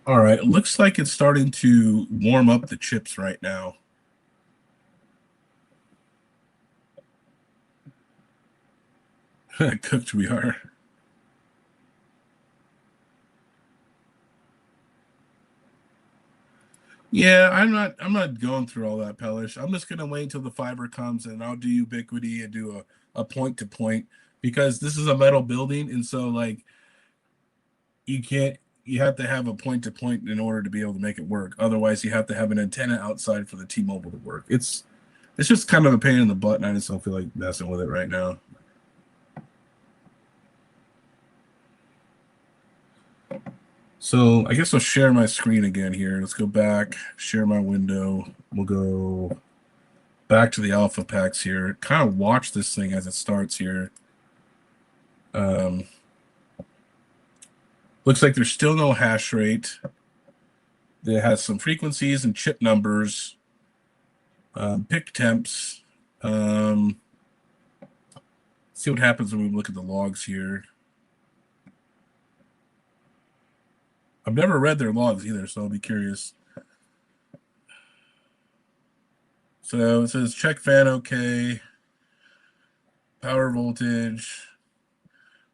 All right, it looks like it's starting to warm up the chips right now. Cooked we are. Yeah, I'm not going through all that Pellish. I'm just gonna wait until the fiber comes and I'll do ubiquity and do a point to point because this is a metal building and so like you can't you have to have a point to point in order to be able to make it work. Otherwise you have to have an antenna outside for the T-Mobile to work. It's just kind of a pain in the butt and I just don't feel like messing with it right now. So I guess I'll share my screen again here. Let's go back, share my window. We'll go back to the alpha packs here. Kind of watch this thing as it starts here. Looks like there's still no hash rate. It has some frequencies and chip numbers, pick temps. See what happens when we look at the logs here. I've never read their logs either, so I'll be curious. So it says check fan okay, power voltage,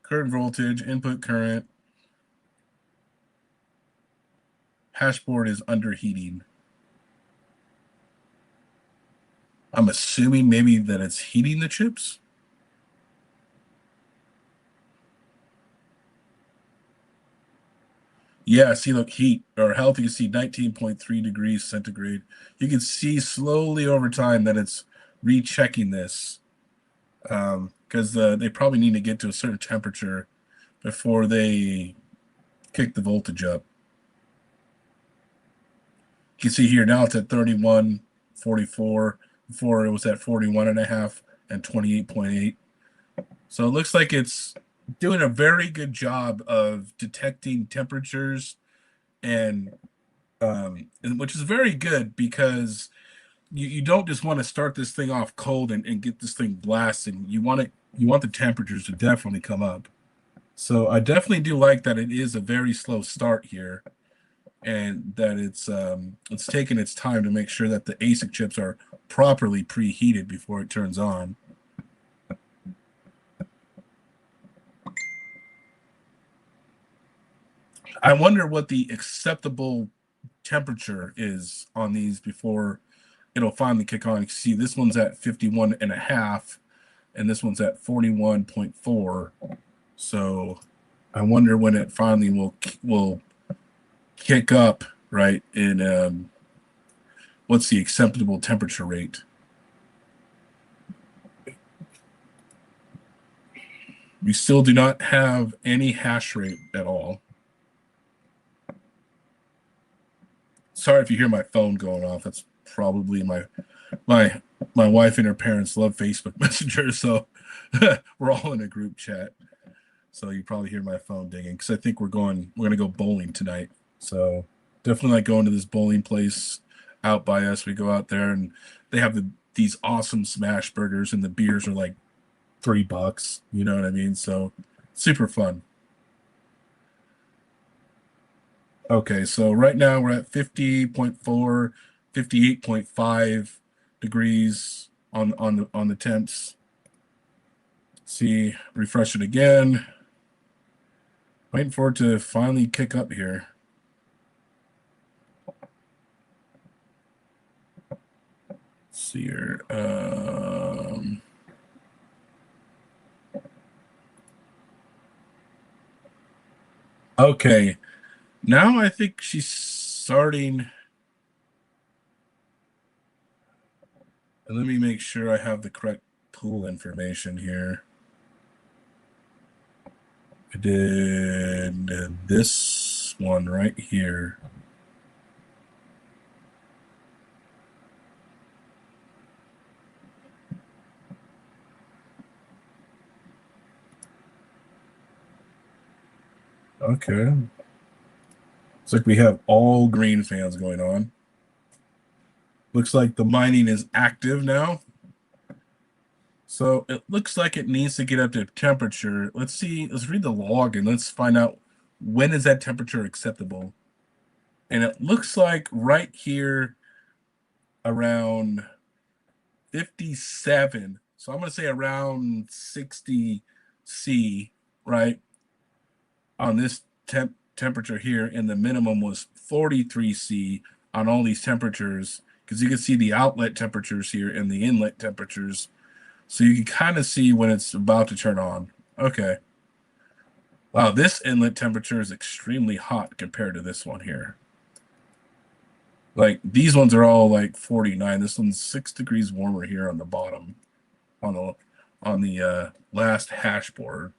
current voltage, input current, hashboard is underheating. I'm assuming maybe that it's heating the chips. Yeah, see, look, heat or health, you can see 19.3 degrees centigrade. You can see slowly over time that it's rechecking this because they probably need to get to a certain temperature before they kick the voltage up. You can see here now it's at 31.44. Before it was at 41.5 and 28.8. So it looks like it's doing a very good job of detecting temperatures and which is very good because you don't just want to start this thing off cold and get this thing blasting. You want the temperatures to definitely come up. So I definitely do like that it is a very slow start here and that it's taking its time to make sure that the ASIC chips are properly preheated before it turns on. I wonder what the acceptable temperature is on these before it'll finally kick on. You see, this one's at 51.5, and this one's at 41.4. So I wonder when it finally will kick up, right? In what's the acceptable temperature rate? We still do not have any hash rate at all. Sorry if you hear my phone going off. That's probably my wife and her parents love Facebook Messenger, so we're all in a group chat. So you probably hear my phone dinging because I think we're gonna go bowling tonight. So definitely like going to this bowling place out by us. We go out there and they have these awesome smash burgers and the beers are like $3. You know what I mean? So super fun. Okay, so right now we're at 50.4, 58.5 degrees on the temps. See, refresh it again. Waiting for it to finally kick up here. Let's see here. Okay, now I think she's starting. Let me make sure I have the correct pool information here. I did this one right here. Okay. Looks like we have all green fans going on. Looks like the mining is active now. So it looks like it needs to get up to temperature. Let's see. Let's read the log and let's find out when is that temperature acceptable. And it looks like right here around 57. So I'm going to say around 60 C, right? On this temperature here, and the minimum was 43 C on all these temperatures, because you can see the outlet temperatures here and the inlet temperatures. So you can kind of see when it's about to turn on. Okay. Wow, this inlet temperature is extremely hot compared to this one here. Like these ones are all like 49. This one's 6 degrees warmer here on the bottom, on the last hash board.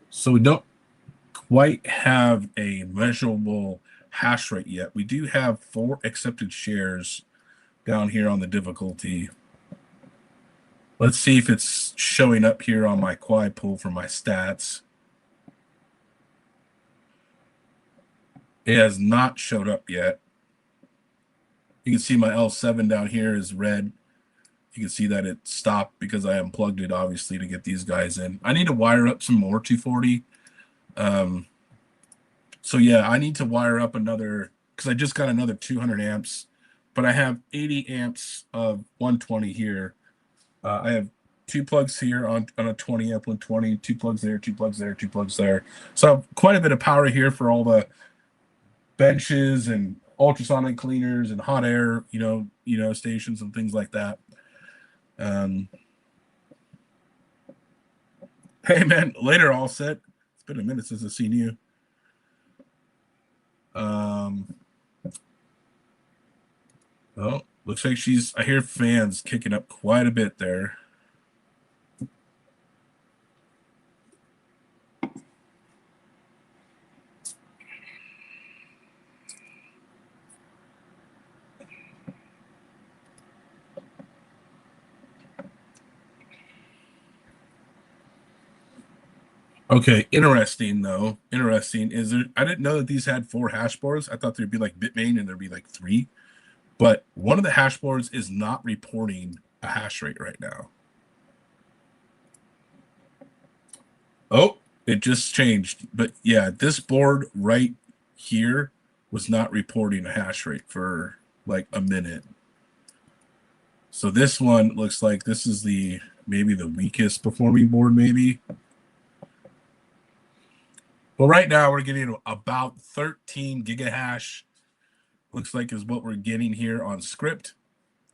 So we don't quite have a measurable hash rate yet. We do have 4 accepted shares down here on the difficulty. Let's see if it's showing up here on my quad pool for my stats. It has not showed up yet. You can see my L7 down here is red. You can see that it stopped because I unplugged it, obviously, to get these guys in. I need to wire up some more 240. So yeah, I need to wire up another, because I just got another 200 amps, but I have 80 amps of 120 here. I have 2 plugs here on a 20 amp 120, 2 plugs there, 2 plugs there, 2 plugs there. So I have quite a bit of power here for all the benches and ultrasonic cleaners and hot air, stations and things like that. Hey man, later, all set. It's been a minute since I've seen you. Oh, looks like I hear fans kicking up quite a bit there. Okay, interesting though. Interesting is there. I didn't know that these had 4 hash boards. I thought there'd be like Bitmain and there'd be like 3, but one of the hash boards is not reporting a hash rate right now. Oh, it just changed. But yeah, this board right here was not reporting a hash rate for like a minute. So this one looks like this is maybe the weakest performing board, maybe. Well, right now we're getting about 13 gigahash. Looks like is what we're getting here on script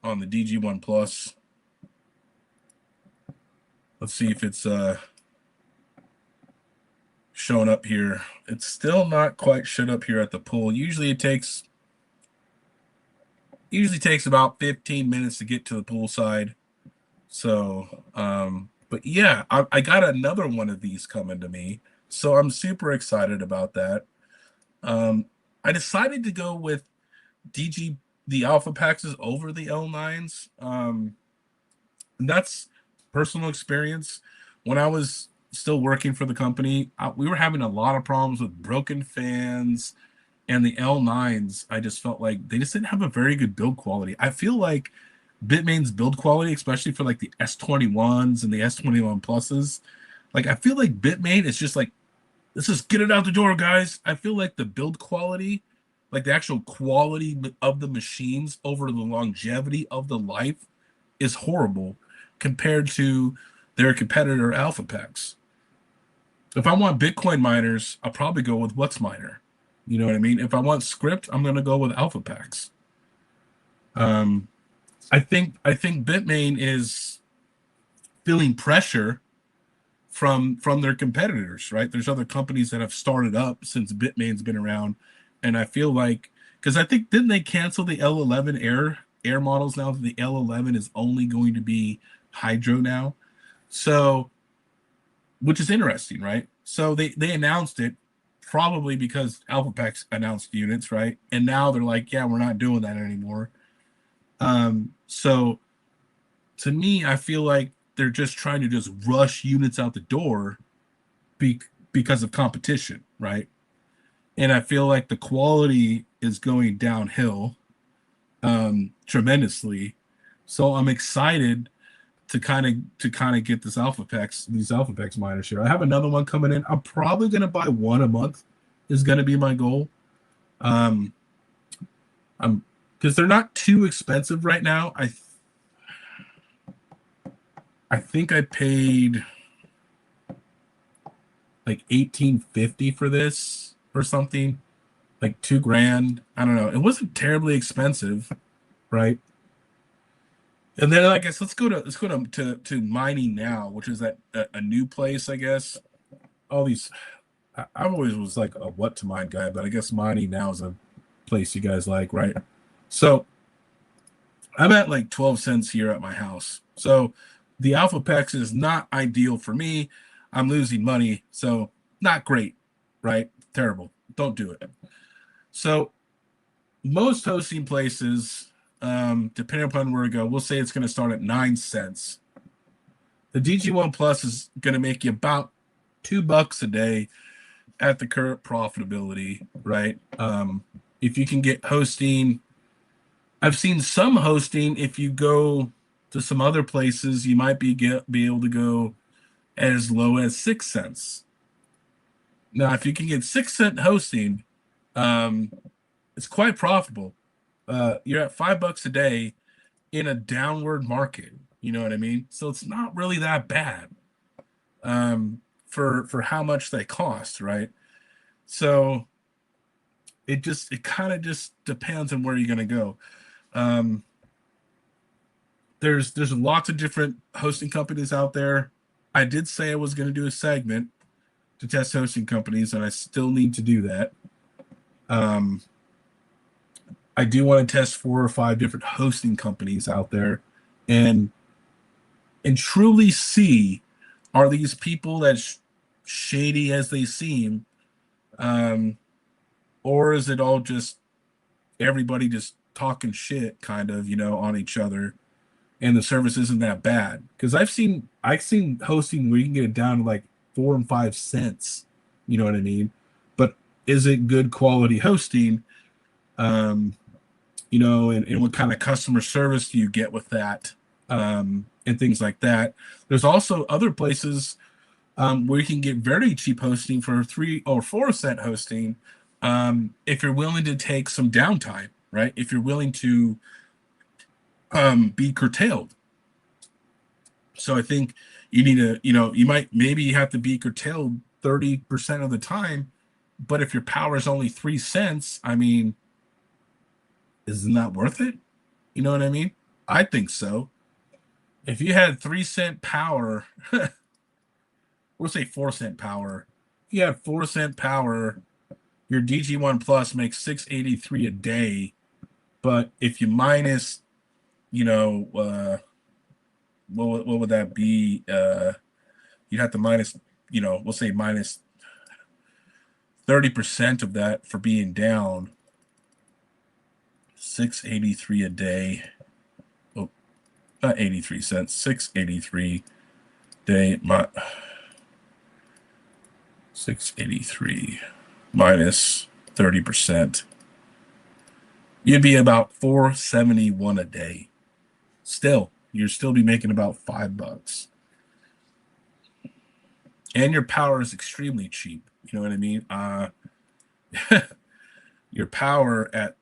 on the DG1 Plus. Let's see if it's showing up here. It's still not quite showed up here at the pool. Usually it takes about 15 minutes to get to the pool side. So, but yeah, I got another one of these coming to me. So I'm super excited about that. I decided to go with the Alpha Packs over the L9s. And that's personal experience. When I was still working for the company, we were having a lot of problems with broken fans, and the L9s, I just felt like they just didn't have a very good build quality. I feel like Bitmain's build quality, especially for like the S21s and the S21 pluses, like I feel like Bitmain is just like, let's just get it out the door, guys. I feel like the build quality, like the actual quality of the machines over the longevity of the life, is horrible compared to their competitor Alpha Packs. If I want Bitcoin miners, I'll probably go with What's Miner. You know what I mean? If I want script, I'm going to go with Alpha Packs. I think Bitmain is feeling pressure from their competitors, right? There's other companies that have started up since Bitmain's been around, and I feel like, because I think, didn't they cancel the L11 air models now? The L11 is only going to be hydro now, so, which is interesting, right? So they announced it probably because Alpha Packs announced units, right? And now they're like, yeah, we're not doing that anymore. So to me, I feel like they're just trying to just rush units out the door because of competition, right? And I feel like the quality is going downhill tremendously. So I'm excited to kind of get these alpha packs miners here. I have another one coming in. I'm probably gonna buy one a month is gonna be my goal. Um I'm because they're not too expensive right now. I think I paid like 1850 for this or something, like 2 grand. I don't know. It wasn't terribly expensive, right? And then I guess let's go to mining now, which is a new place, I guess. All these I always was like a what to mine guy, but I guess mining now is a place you guys like, right? So I'm at like 12 cents here at my house. So the Alpha Pex is not ideal for me. I'm losing money, so not great, right? Terrible. Don't do it. So most hosting places, depending upon where we go, we'll say it's going to start at 9 cents. The DG1 Plus is going to make you about $2 a day at the current profitability, right? If you can get hosting, I've seen some hosting. If you go to some other places, you might be able to go as low as 6 cents. Now, if you can get 6 cent hosting, um, it's quite profitable. You're at $5 a day in a downward market. You know what I mean? So it's not really that bad for how much they cost, right? So it kind of just depends on where you're going to go. Um, there's lots of different hosting companies out there. I did say I was going to do a segment to test hosting companies, and I still need to do that. Um, I do want to test 4 or 5 different hosting companies out there, and truly see, are these people as shady as they seem, um, or is it all just everybody just talking shit, kind of, on each other, and the service isn't that bad? Because I've seen hosting where you can get it down to like 4 and 5 cents. You know what I mean? But is it good quality hosting? Um, and what kind of customer service do you get with that? And things like that. There's also other places where you can get very cheap hosting for 3 or 4 cent hosting, if you're willing to take some downtime, right? If you're willing to be curtailed. So I think you need to, maybe you have to be curtailed 30% of the time, but if your power is only 3 cents, I mean, isn't that worth it? You know what I mean? I think so. If you had 3 cent power, we'll say 4 cent power. If you had 4 cent power, your DG1 Plus makes 683 a day. But if you minus, what would that be? You'd have to minus, we'll say minus 30% of that for being down. 683 a day. Oh, not 83 cents. 683 day. 683 minus 30%. You'd be about 471 a day. Still, you'd still be making about $5. And your power is extremely cheap. You know what I mean? Your power at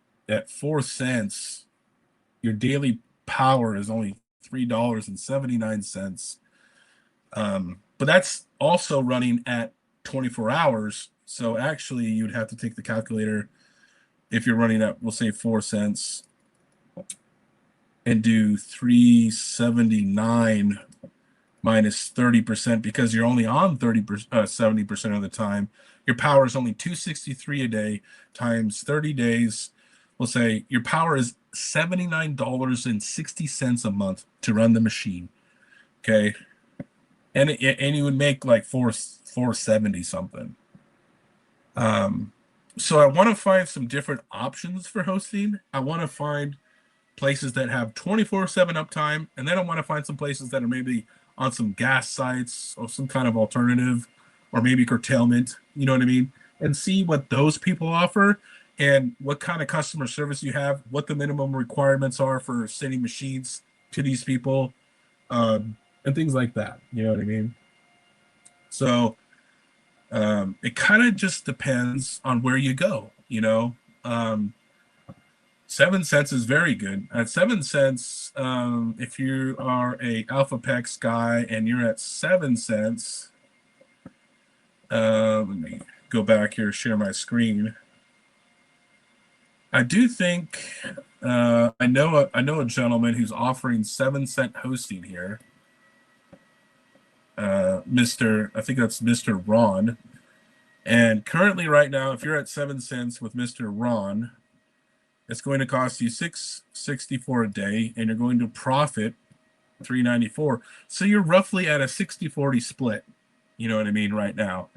4 cents, your daily power is only $3.79. But that's also running at 24 hours. So actually, you'd have to take the calculator if you're running at, we'll say, 4 cents, and do 379 minus 30%, because you're only on 70% of the time. Your power is only 263 a day times 30 days. We'll say your power is $79.60 a month to run the machine. Okay. And you would make like 470 something. So I want to find some different options for hosting. I want to find places that have 24/7 uptime, and then I want to find some places that are maybe on some gas sites or some kind of alternative, or maybe curtailment, you know what I mean? And see what those people offer and what kind of customer service you have, what the minimum requirements are for sending machines to these people, and things like that. You know what I mean? So it kind of just depends on where you go, you know. 7 cents is very good. At 7 cents, if you are a AlphaPex guy and you're at 7 cents, let me go back here, share my screen. I do think I know a gentleman who's offering 7 cent hosting here. I think that's Mr. Ron. And currently, right now, if you're at 7 cents with Mr. Ron, it's going to cost you $6.64 a day, and you're going to profit $3.94. So you're roughly at a 60-40 split. You know what I mean? Right now,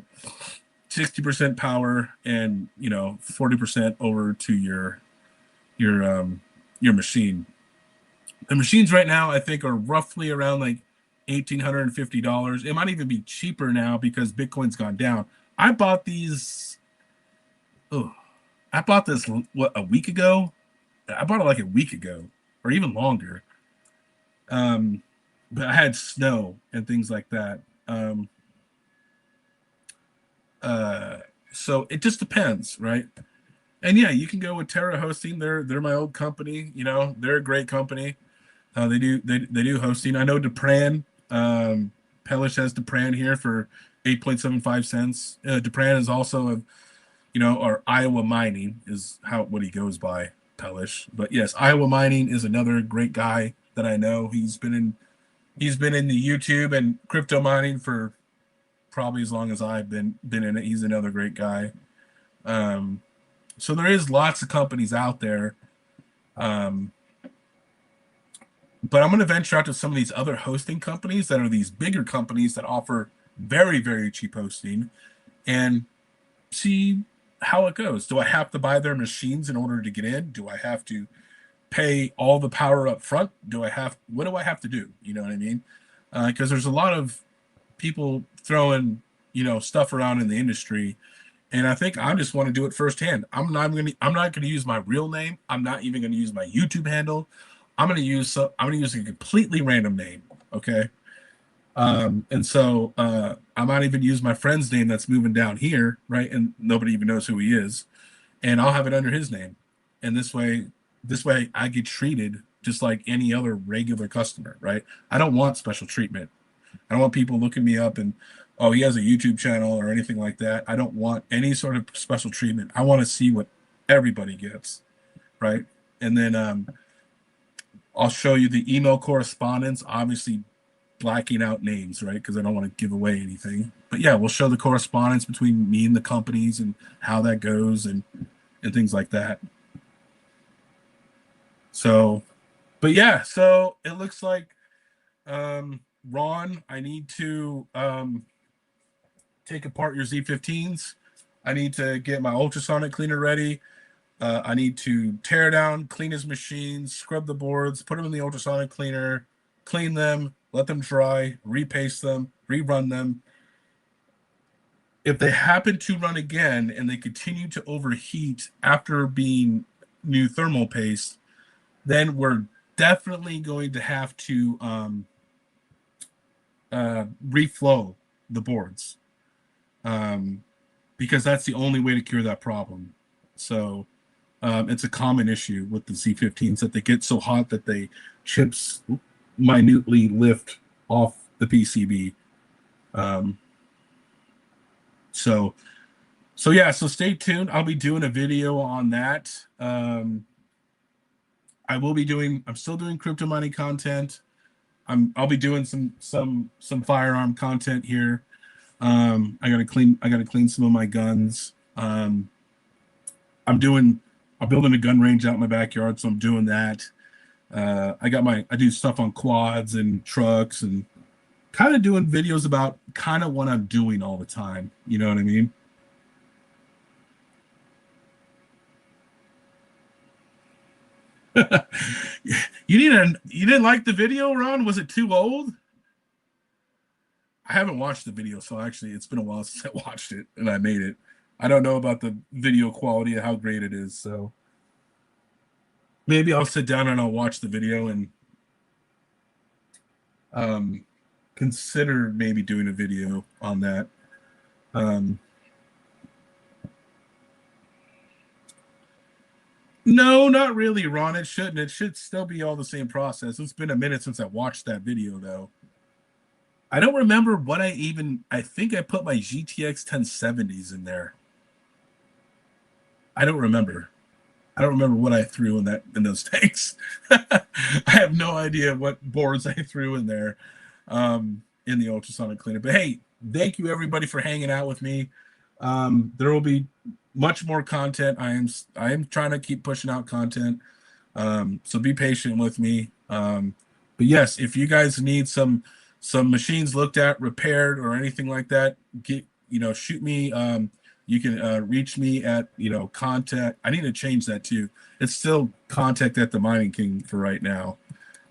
60% power, and 40% over to your machine. The machines right now, I think, are roughly around like $1,850. It might even be cheaper now because Bitcoin's gone down. I bought these. Oh, I bought this a week ago. I bought it like a week ago, or even longer. But I had snow and things like that. So it just depends, right? And yeah, you can go with Terra Hosting. They're my old company. They're a great company. They do hosting. I know Dupran. Pellish has Dupran here for 8.75 cents. Dupran is also or Iowa Mining is what he goes by, Pellish. But yes, Iowa Mining is another great guy that I know. He's been in the YouTube and crypto mining for probably as long as I've been in it. He's another great guy. So there is lots of companies out there. But I'm going to venture out to some of these other hosting companies that are these bigger companies that offer very, very cheap hosting and see how it goes. Do I have to buy their machines in order to get in? Do I have to pay all the power up front? What do I have to do? You know what I mean? Because there's a lot of people throwing, stuff around in the industry. And I think I just want to do it firsthand. I'm not going to use my real name. I'm not even going to use my YouTube handle. I'm going to use a completely random name. Okay. And so I might even use my friend's name that's moving down here, right? And nobody even knows who he is. And I'll have it under his name. And this way I get treated just like any other regular customer, right? I don't want special treatment. I don't want people looking me up and, oh, he has a YouTube channel or anything like that. I don't want any sort of special treatment. I want to see what everybody gets, right? And then I'll show you the email correspondence, obviously blacking out names, right? Because I don't want to give away anything. But yeah, we'll show the correspondence between me and the companies and how that goes and things like that. So, but yeah, so it looks like Ron, I need to take apart your Z15s. I need to get my ultrasonic cleaner ready. I need to tear down, clean his machines, scrub the boards, put them in the ultrasonic cleaner, clean them, let them dry, repaste them, rerun them. If they happen to run again and they continue to overheat after being new thermal paste, then we're definitely going to have to reflow the boards, because that's the only way to cure that problem. So it's a common issue with the Z15s that they get so hot that they chips minutely lift off the PCB. So stay tuned. I'll be doing a video on that. I'm still doing crypto mining content. I'll be doing some firearm content here. I gotta clean some of my guns. I'm building a gun range out in my backyard, so I'm doing that. I do stuff on quads and trucks and kind of doing videos about kind of what I'm doing all the time. You know what I mean? You didn't like the video, Ron? Was it too old? I haven't watched the video, so actually it's been a while since I watched it and I made it. I don't know about the video quality and how great it is, so maybe I'll sit down and I'll watch the video and consider maybe doing a video on that. No, not really, Ron. It shouldn't. It should still be all the same process. It's been a minute since I watched that video, though. I don't remember what I think I put my GTX 1070s in there. I don't remember. I don't remember what I threw in those tanks. I have no idea what boards I threw in there in the ultrasonic cleaner. But hey, thank you everybody for hanging out with me. There will be much more content. I am trying to keep pushing out content. So be patient with me. But yes, if you guys need some machines looked at, repaired, or anything like that, shoot me. You can reach me at contact. I need to change that too. It's still contact at the Mining King for right now,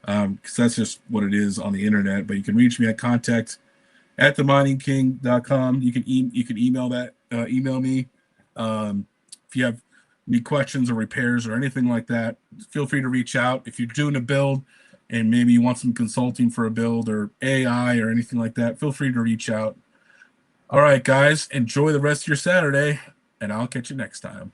because that's just what it is on the internet. But you can reach me at contact at theminingking.com. You can email me. If you have any questions or repairs or anything like that, feel free to reach out. If you're doing a build and maybe you want some consulting for a build or AI or anything like that, feel free to reach out. All right, guys, enjoy the rest of your Saturday, and I'll catch you next time.